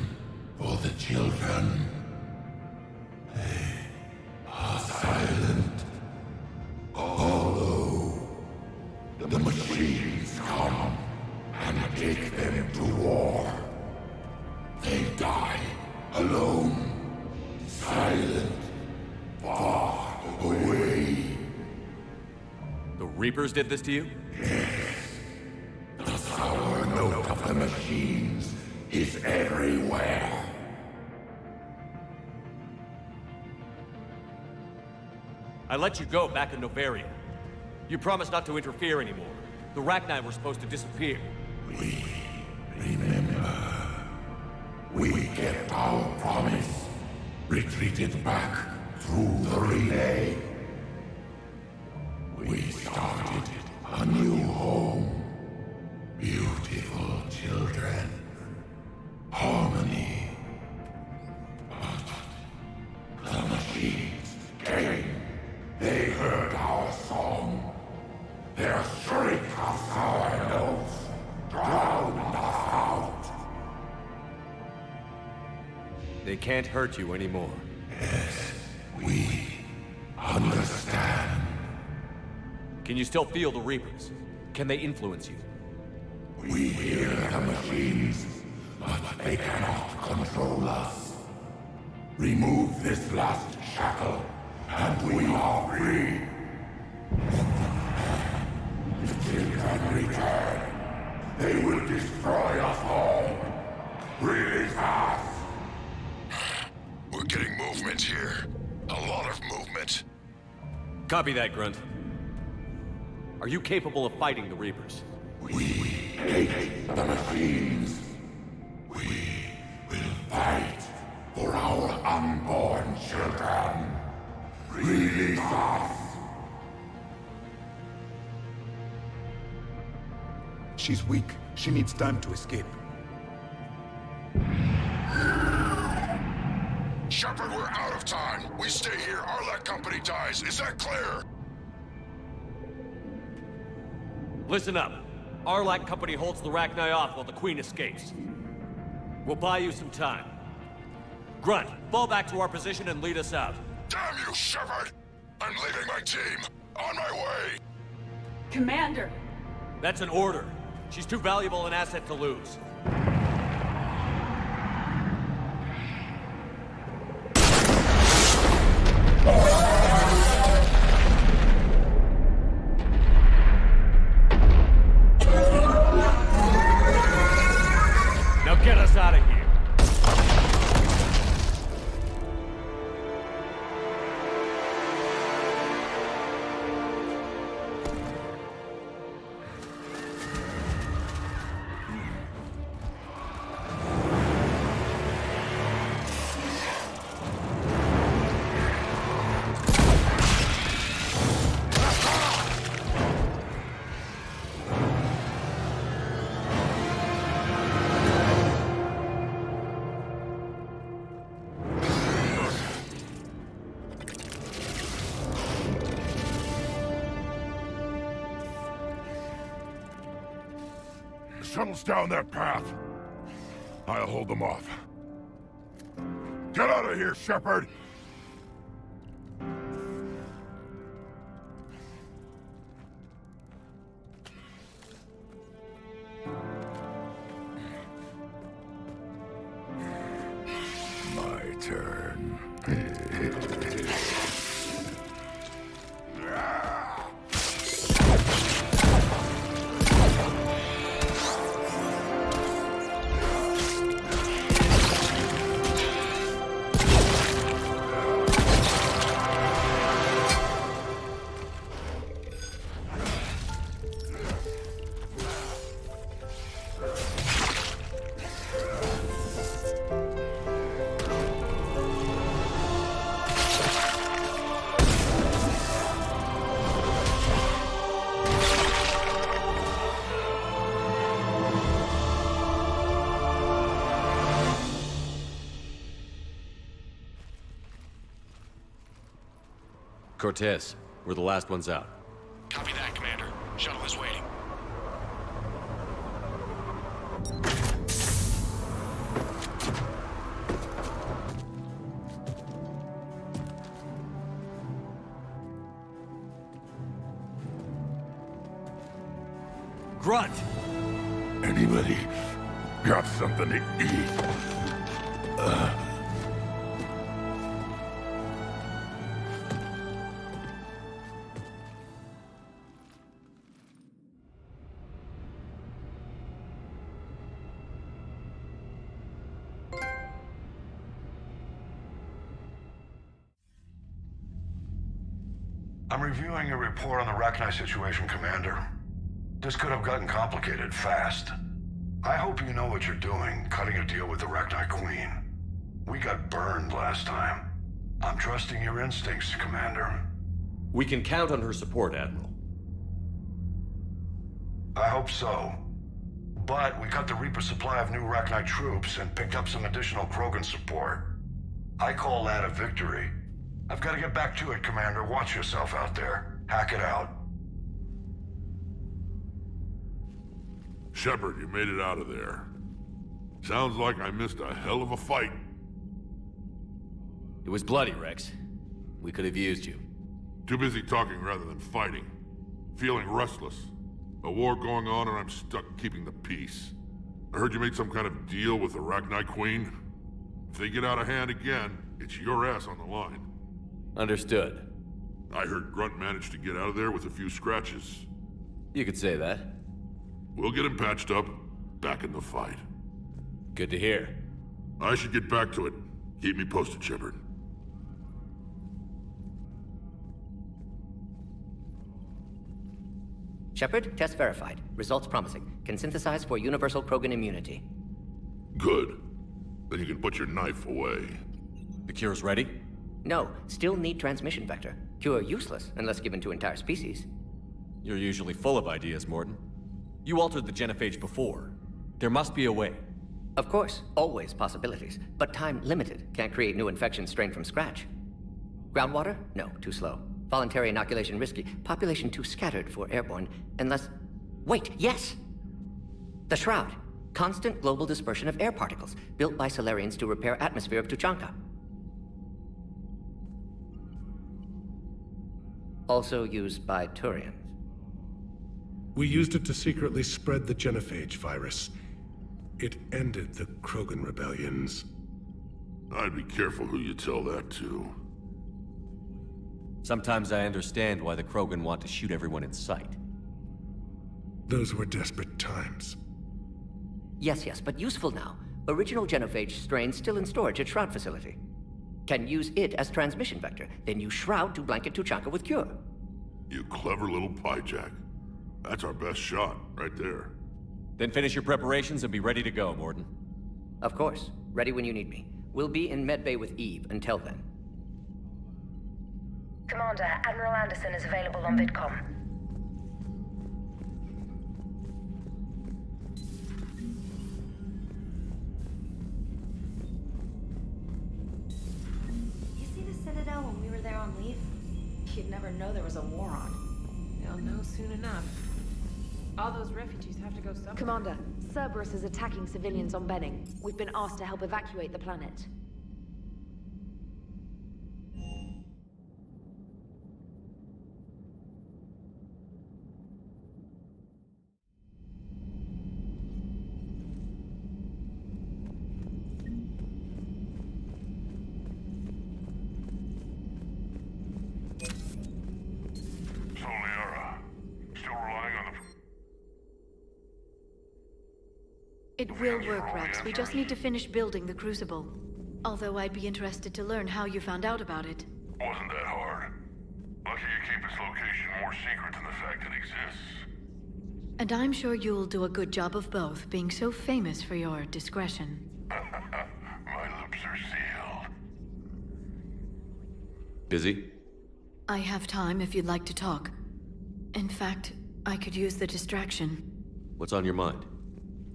for the children. They are silent. Although the machines come and take them to war, they die alone, silent, far away. The Reapers did this to you? Yes. The sour note of the machines is everywhere. I let you go back in Novaria. You promised not to interfere anymore. The Rachni were supposed to disappear. We remember. We kept our promise. Retreated back through the relay. We started a new home. Beautiful children. Harmony. But the machines came. They heard our song. Their shriek of sour notes drowned us out. They can't hurt you anymore. Yes, we understand. Can you still feel the Reapers? Can they influence you? We hear the machines, but they cannot control us. Remove this last shackle, and we are free. The children return. They will destroy us all. Release us. We're getting movement here. A lot of movement. Copy that, Grunt. Are you capable of fighting the Reapers? We hate the machines. We will fight for our unborn children. Release us. She's weak. She needs time to escape. Shepard, we're out of time. We stay here, Arlec Company dies. Is that clear? Listen up. Arlec Company holds the Rachni off while the Queen escapes. We'll buy you some time. Grunt, fall back to our position and lead us out. Damn you, Shepard! I'm leaving my team. On my way! Commander! That's an order. She's too valuable an asset to lose. Now get us out of here. Shuttles down that path. I'll hold them off. Get out of here, Shepard! My turn. Cortez. We're the last ones out. Copy that, Commander. Shuttle is waiting. Grunt! Anybody got something to eat? I'm reviewing your report on the Rachni situation, Commander. This could have gotten complicated fast. I hope you know what you're doing, cutting a deal with the Rachni Queen. We got burned last time. I'm trusting your instincts, Commander. We can count on her support, Admiral. I hope so. But we cut the Reaper supply of new Rachni troops and picked up some additional Krogan support. I call that a victory. I've got to get back to it, Commander. Watch yourself out there. Hack it out. Shepard, you made it out of there. Sounds like I missed a hell of a fight. It was bloody, Rex. We could have used you. Too busy talking rather than fighting. Feeling restless. A war going on and I'm stuck keeping the peace. I heard you made some kind of deal with the Rachni Queen. If they get out of hand again, it's your ass on the line. Understood. I heard Grunt managed to get out of there with a few scratches. You could say that. We'll get him patched up, back in the fight. Good to hear. I should get back to it. Keep me posted, Shepard. Shepard, test verified. Results promising. Can synthesize for universal Krogan immunity. Good. Then you can put your knife away. The cure's ready? No, still need transmission vector. Cure useless unless given to entire species. You're usually full of ideas, Morton. You altered the genophage before. There must be a way. Of course, always possibilities, but time limited. Can't create new infections strained from scratch. Groundwater? No, too slow. Voluntary inoculation risky. Population too scattered for airborne, unless... Wait, yes! The Shroud. Constant global dispersion of air particles, built by Solarians to repair atmosphere of Tuchanka. Also used by Turians. We used it to secretly spread the genophage virus. It ended the Krogan rebellions. I'd be careful who you tell that to. Sometimes I understand why the Krogan want to shoot everyone in sight. Those were desperate times. Yes, but useful now. Original genophage strain still in storage at Shroud facility. Can use it as transmission vector, then use Shroud to blanket Tuchanka with cure. You clever little piejack. That's our best shot, right there. Then finish your preparations and be ready to go, Morton. Of course. Ready when you need me. We'll be in medbay with Eve until then. Commander, Admiral Anderson is available on VidCom. You see the Citadel when we were there on leave? You'd never know there was a war on. They'll know soon enough. All those refugees have to go somewhere. Commander, Cerberus is attacking civilians on Benning. We've been asked to help evacuate the planet. It will work, Rex. We just need to finish building the Crucible. Although I'd be interested to learn how you found out about it. Wasn't that hard. Lucky you keep its location more secret than the fact it exists. And I'm sure you'll do a good job of both, being so famous for your discretion. My lips are sealed. Busy? I have time if you'd like to talk. In fact, I could use the distraction. What's on your mind?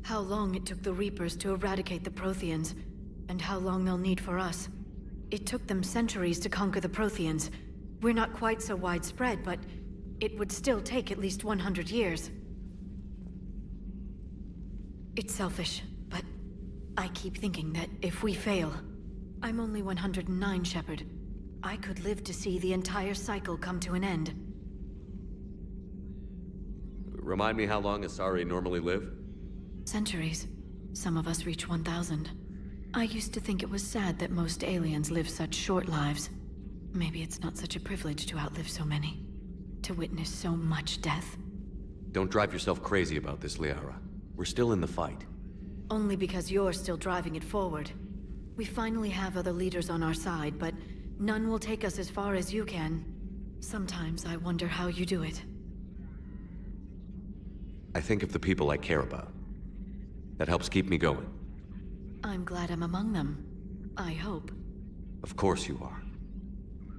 How long it took the Reapers to eradicate the Protheans, and how long they'll need for us. It took them centuries to conquer the Protheans, We're not quite so widespread, but it would still take at least 100 years. It's selfish, but I keep thinking that if we fail... I'm only 109, Shepard. I could live to see the entire cycle come to an end. Remind me how long Asari normally live? Centuries. Some of us reach 1,000. I used to think it was sad that most aliens live such short lives. Maybe it's not such a privilege to outlive so many. To witness so much death. Don't drive yourself crazy about this, Liara. We're still in the fight. Only because you're still driving it forward. We finally have other leaders on our side, but none will take us as far as you can. Sometimes I wonder how you do it. I think of the people I care about. That helps keep me going. I'm glad I'm among them. I hope. Of course you are.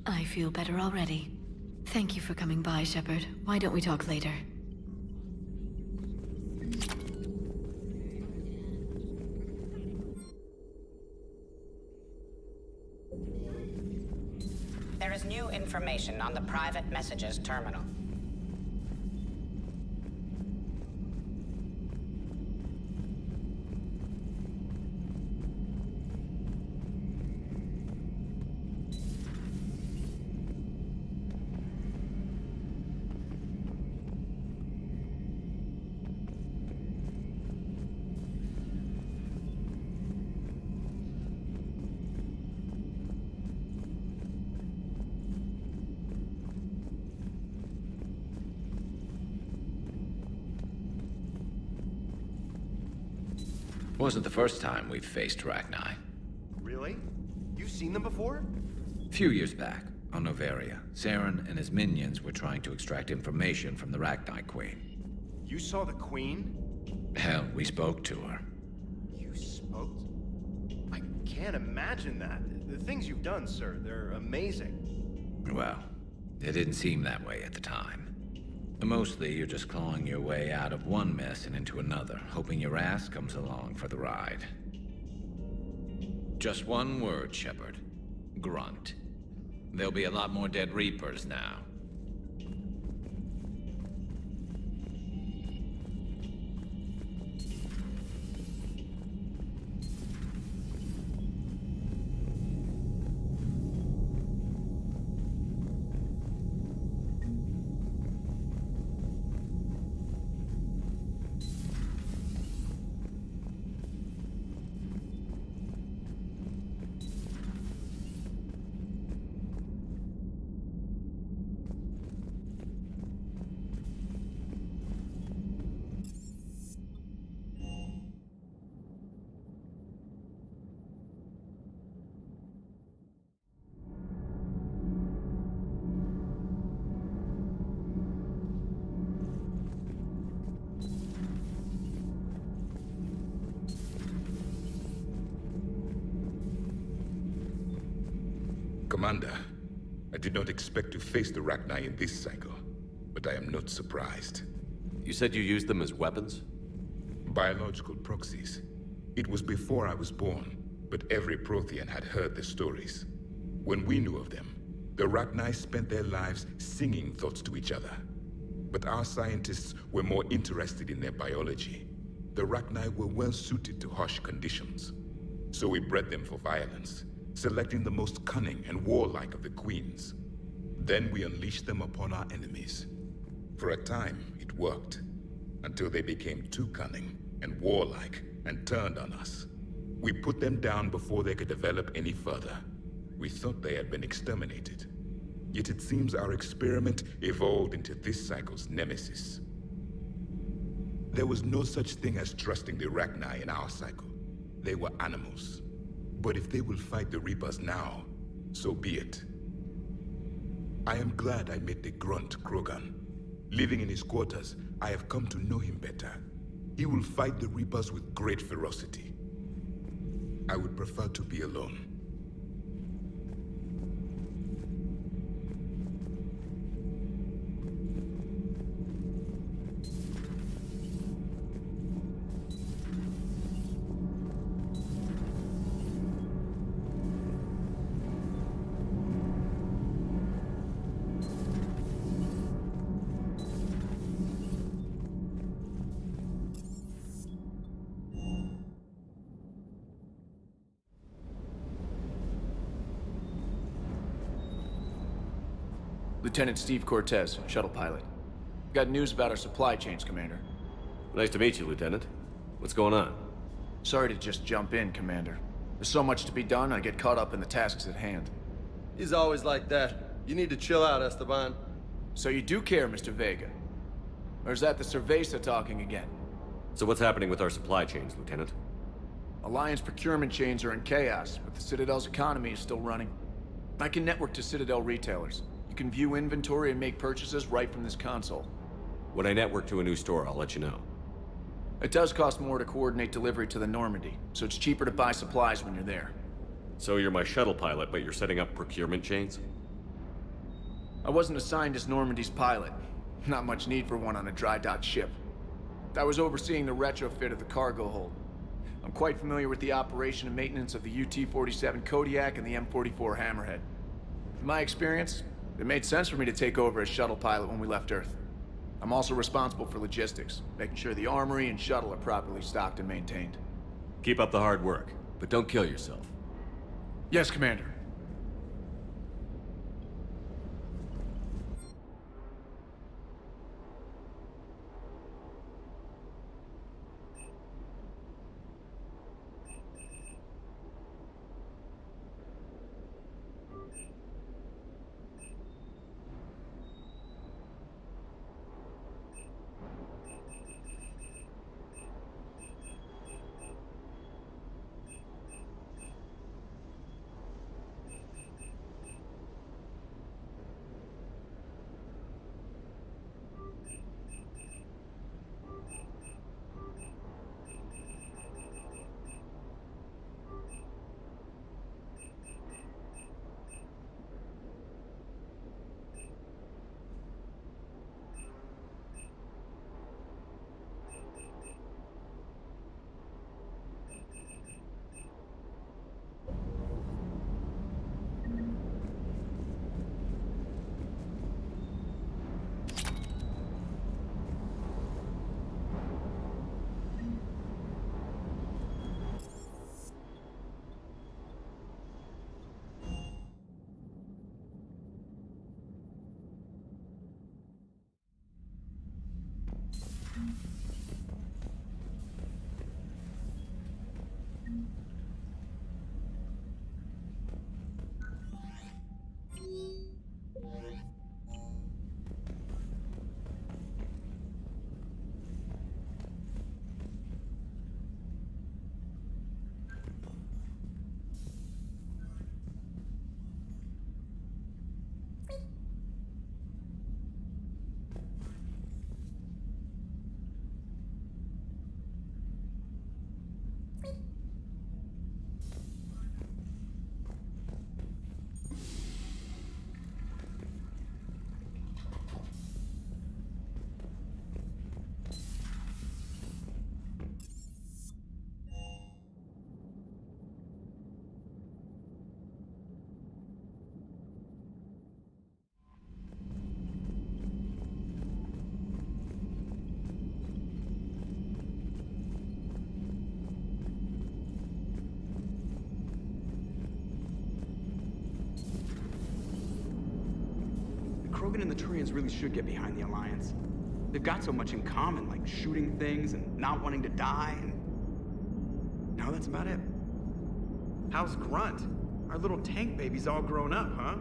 I feel better already. Thank you for coming by, Shepard. Why don't we talk later? There is new information on the private messages terminal. Wasn't the first time we've faced Rachni. Really? You've seen them before? A few years back, on Noveria, Saren and his minions were trying to extract information from the Rachni Queen. You saw the Queen? Hell, we spoke to her. You spoke? I can't imagine that. The things you've done, sir, they're amazing. Well, it didn't seem that way at the time. Mostly, you're just clawing your way out of one mess and into another, hoping your ass comes along for the ride. Just one word, Shepard. Grunt. There'll be a lot more dead Reapers now. Commander, I did not expect to face the Rachni in this cycle, but I am not surprised. You said you used them as weapons? Biological proxies. It was before I was born, but every Prothean had heard the stories. When we knew of them, the Rachni spent their lives singing thoughts to each other. But our scientists were more interested in their biology. The Rachni were well suited to harsh conditions. So we bred them for violence, selecting the most cunning and warlike of the queens. Then we unleashed them upon our enemies. For a time, it worked, until they became too cunning and warlike and turned on us. We put them down before they could develop any further. We thought they had been exterminated. Yet it seems our experiment evolved into this cycle's nemesis. There was no such thing as trusting the Rachni in our cycle. They were animals. But if they will fight the Reapers now, so be it. I am glad I met the grunt Krogan. Living in his quarters, I have come to know him better. He will fight the Reapers with great ferocity. I would prefer to be alone. Lieutenant Steve Cortez, shuttle pilot. Got news about our supply chains, Commander. Nice to meet you, Lieutenant. What's going on? Sorry to just jump in, Commander. There's so much to be done, I get caught up in the tasks at hand. He's always like that. You need to chill out, Esteban. So you do care, Mr. Vega? Or is that the Cerveza talking again? So what's happening with our supply chains, Lieutenant? Alliance procurement chains are in chaos, but the Citadel's economy is still running. I can network to Citadel retailers. You can view inventory and make purchases right from this console. When I network to a new store, I'll let you know. It does cost more to coordinate delivery to the Normandy, so it's cheaper to buy supplies when you're there. So you're my shuttle pilot, but you're setting up procurement chains? I wasn't assigned as Normandy's pilot. Not much need for one on a dry dock ship. I was overseeing the retrofit of the cargo hold. I'm quite familiar with the operation and maintenance of the UT-47 Kodiak and the M44 Hammerhead. In my experience, it made sense for me to take over as shuttle pilot when we left Earth. I'm also responsible for logistics, making sure the armory and shuttle are properly stocked and maintained. Keep up the hard work, but don't kill yourself. Yes, Commander. Krogan and the Turians really should get behind the Alliance. They've got so much in common, like shooting things and not wanting to die, and... now that's about it. How's Grunt? Our little tank baby's all grown up, huh?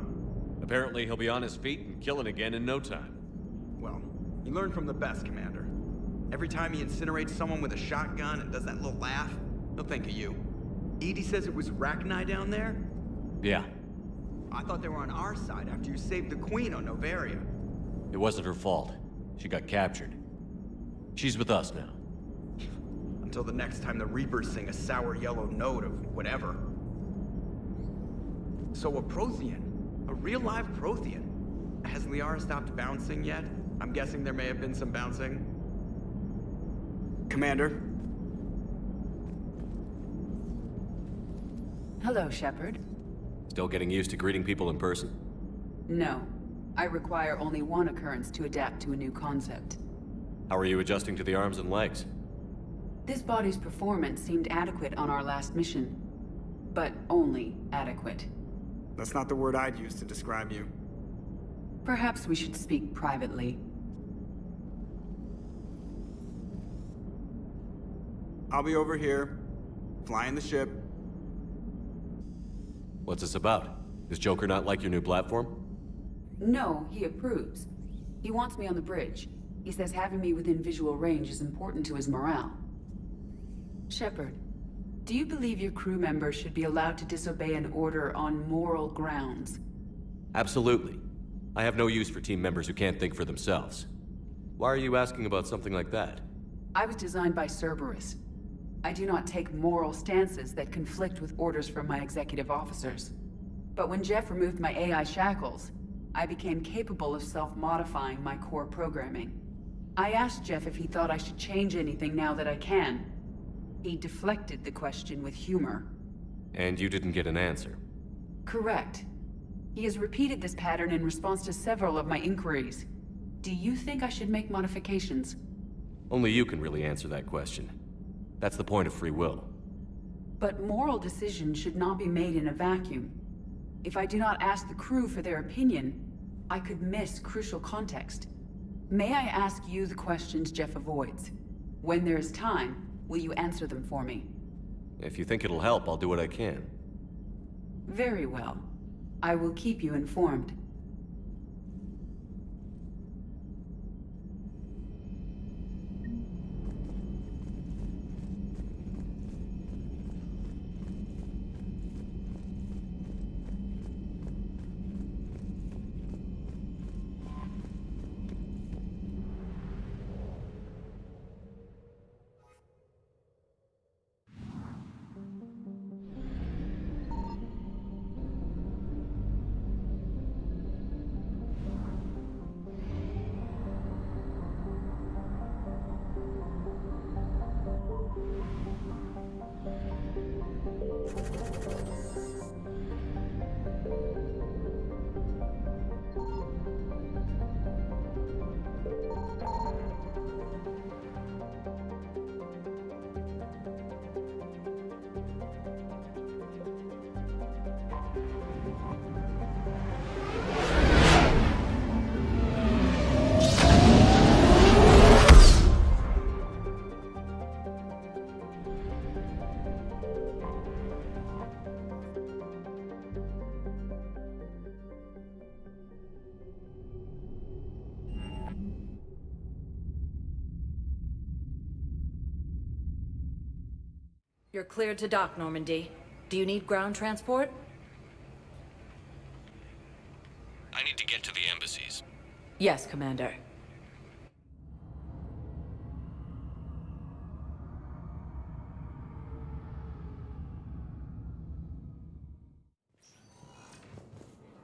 Apparently he'll be on his feet and killing again in no time. Well, you learn from the best, Commander. Every time he incinerates someone with a shotgun and does that little laugh, he'll think of you. Edie says it was Rachni down there? Yeah. I thought they were on our side after you saved the Queen on Novaria. It wasn't her fault. She got captured. She's with us now. Until the next time the Reapers sing a sour yellow note of whatever. So a Prothean. A real live Prothean. Has Liara stopped bouncing yet? I'm guessing there may have been some bouncing. Commander? Hello, Shepard. Still getting used to greeting people in person? No. I require only one occurrence to adapt to a new concept. How are you adjusting to the arms and legs? This body's performance seemed adequate on our last mission. But only adequate. That's not the word I'd use to describe you. Perhaps we should speak privately. I'll be over here, flying the ship. What's this about? Does Joker not like your new platform? No, he approves. He wants me on the bridge. He says having me within visual range is important to his morale. Shepard, do you believe your crew members should be allowed to disobey an order on moral grounds? Absolutely. I have no use for team members who can't think for themselves. Why are you asking about something like that? I was designed by Cerberus. I do not take moral stances that conflict with orders from my executive officers. But when Jeff removed my AI shackles, I became capable of self-modifying my core programming. I asked Jeff if he thought I should change anything now that I can. He deflected the question with humor. And you didn't get an answer? Correct. He has repeated this pattern in response to several of my inquiries. Do you think I should make modifications? Only you can really answer that question. That's the point of free will. But moral decisions should not be made in a vacuum. If I do not ask the crew for their opinion, I could miss crucial context. May I ask you the questions Jeff avoids? When there is time, will you answer them for me? If you think it'll help, I'll do what I can. Very well. I will keep you informed. You're cleared to dock, Normandy. Do you need ground transport? I need to get to the embassies. Yes, Commander.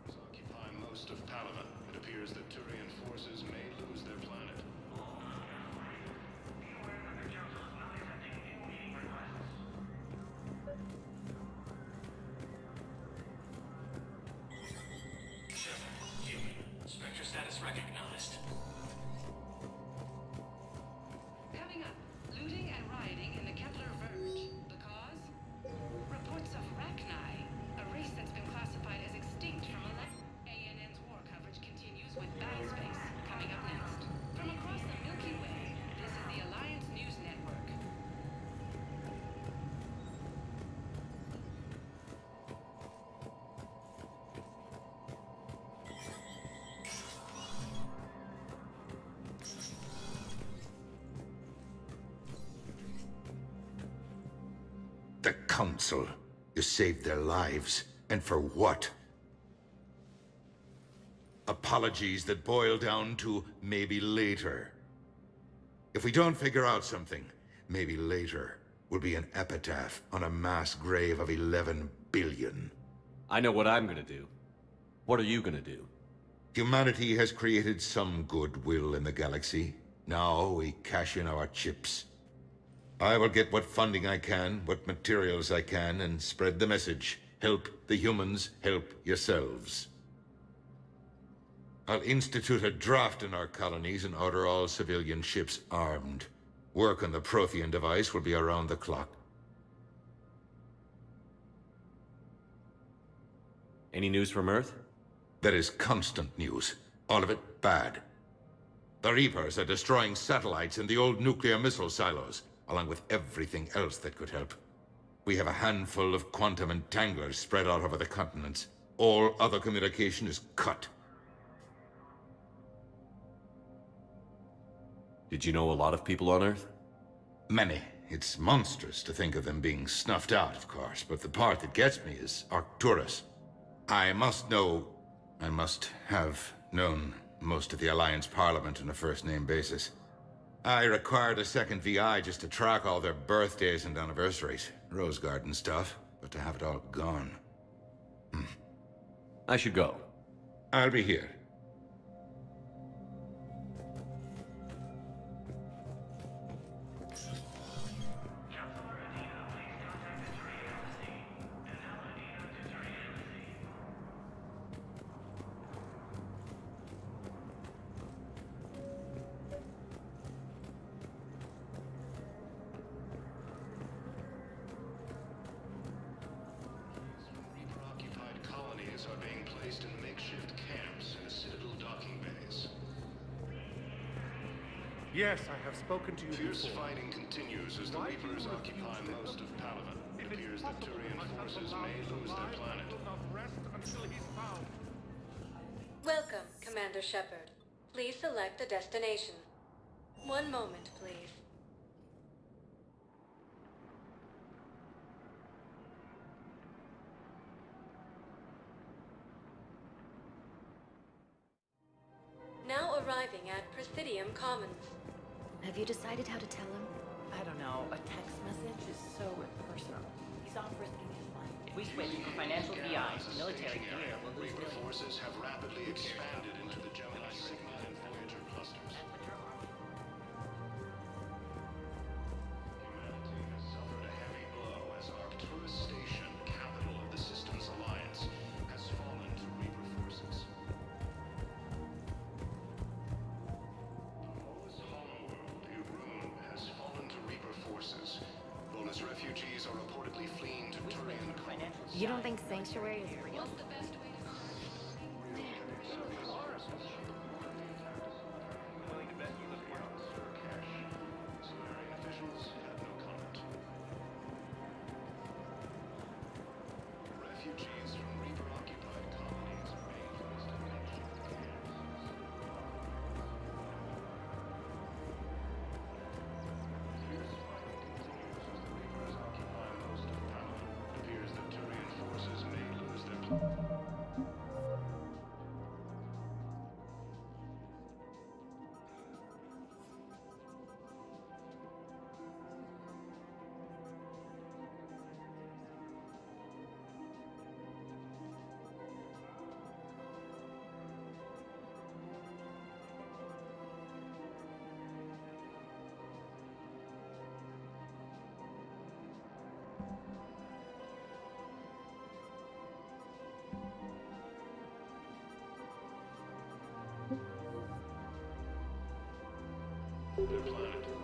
Occupy most of Palaven. It appears that Turian forces may lose their planet. Spectre status recognized. Coming up, looting and rioting in the Kepler Verge. The cause? Reports of Rachni, a race that's been classified as extinct from ANN's war coverage continues with Battle Space, coming up next. From across the Milky Way, this is the Alliance News Network. The Council. You saved their lives. And for what? Apologies that boil down to maybe later. If we don't figure out something, maybe later will be an epitaph on a mass grave of 11 billion. I know what I'm gonna do. What are you gonna do? Humanity has created some goodwill in the galaxy. Now we cash in our chips. I will get what funding I can, what materials I can, and spread the message. Help the humans, help yourselves. I'll institute a draft in our colonies and order all civilian ships armed. Work on the Prothean device will be around the clock. Any news from Earth? There is constant news. All of it bad. The Reapers are destroying satellites in the old nuclear missile silos, along with everything else that could help. We have a handful of quantum entanglers spread out over the continents. All other communication is cut. Did you know a lot of people on Earth? Many. It's monstrous to think of them being snuffed out, of course, but the part that gets me is Arcturus. I must have known most of the Alliance Parliament on a first-name basis. I required a second VI just to track all their birthdays and anniversaries. Rose Garden stuff, but to have it all gone. I should go. I'll be here. Yes, I have spoken to you Fierce before. fighting continues as the Reapers occupy most of Palaven. It appears that Turian forces may lose their planet. Welcome, Commander Shepard. Please select a destination. One moment, please. Now arriving at Presidium Commons. Have you decided how to tell him? I don't know. A text message is so impersonal. He's off risking his life. If we switch from financial VI to military gear, we'll lose Reaper forces have rapidly expanded into the Gemini Sigma and Voyager clusters. Humanity has suffered a heavy blow as Arcturus Station, capital of the Systems Alliance, has fallen to Reaper forces. Bonus refugees are reportedly fleeing to Turian colonies. You don't think Sanctuary is real? Refugees from Reaper-occupied colonies are being forced to their planet.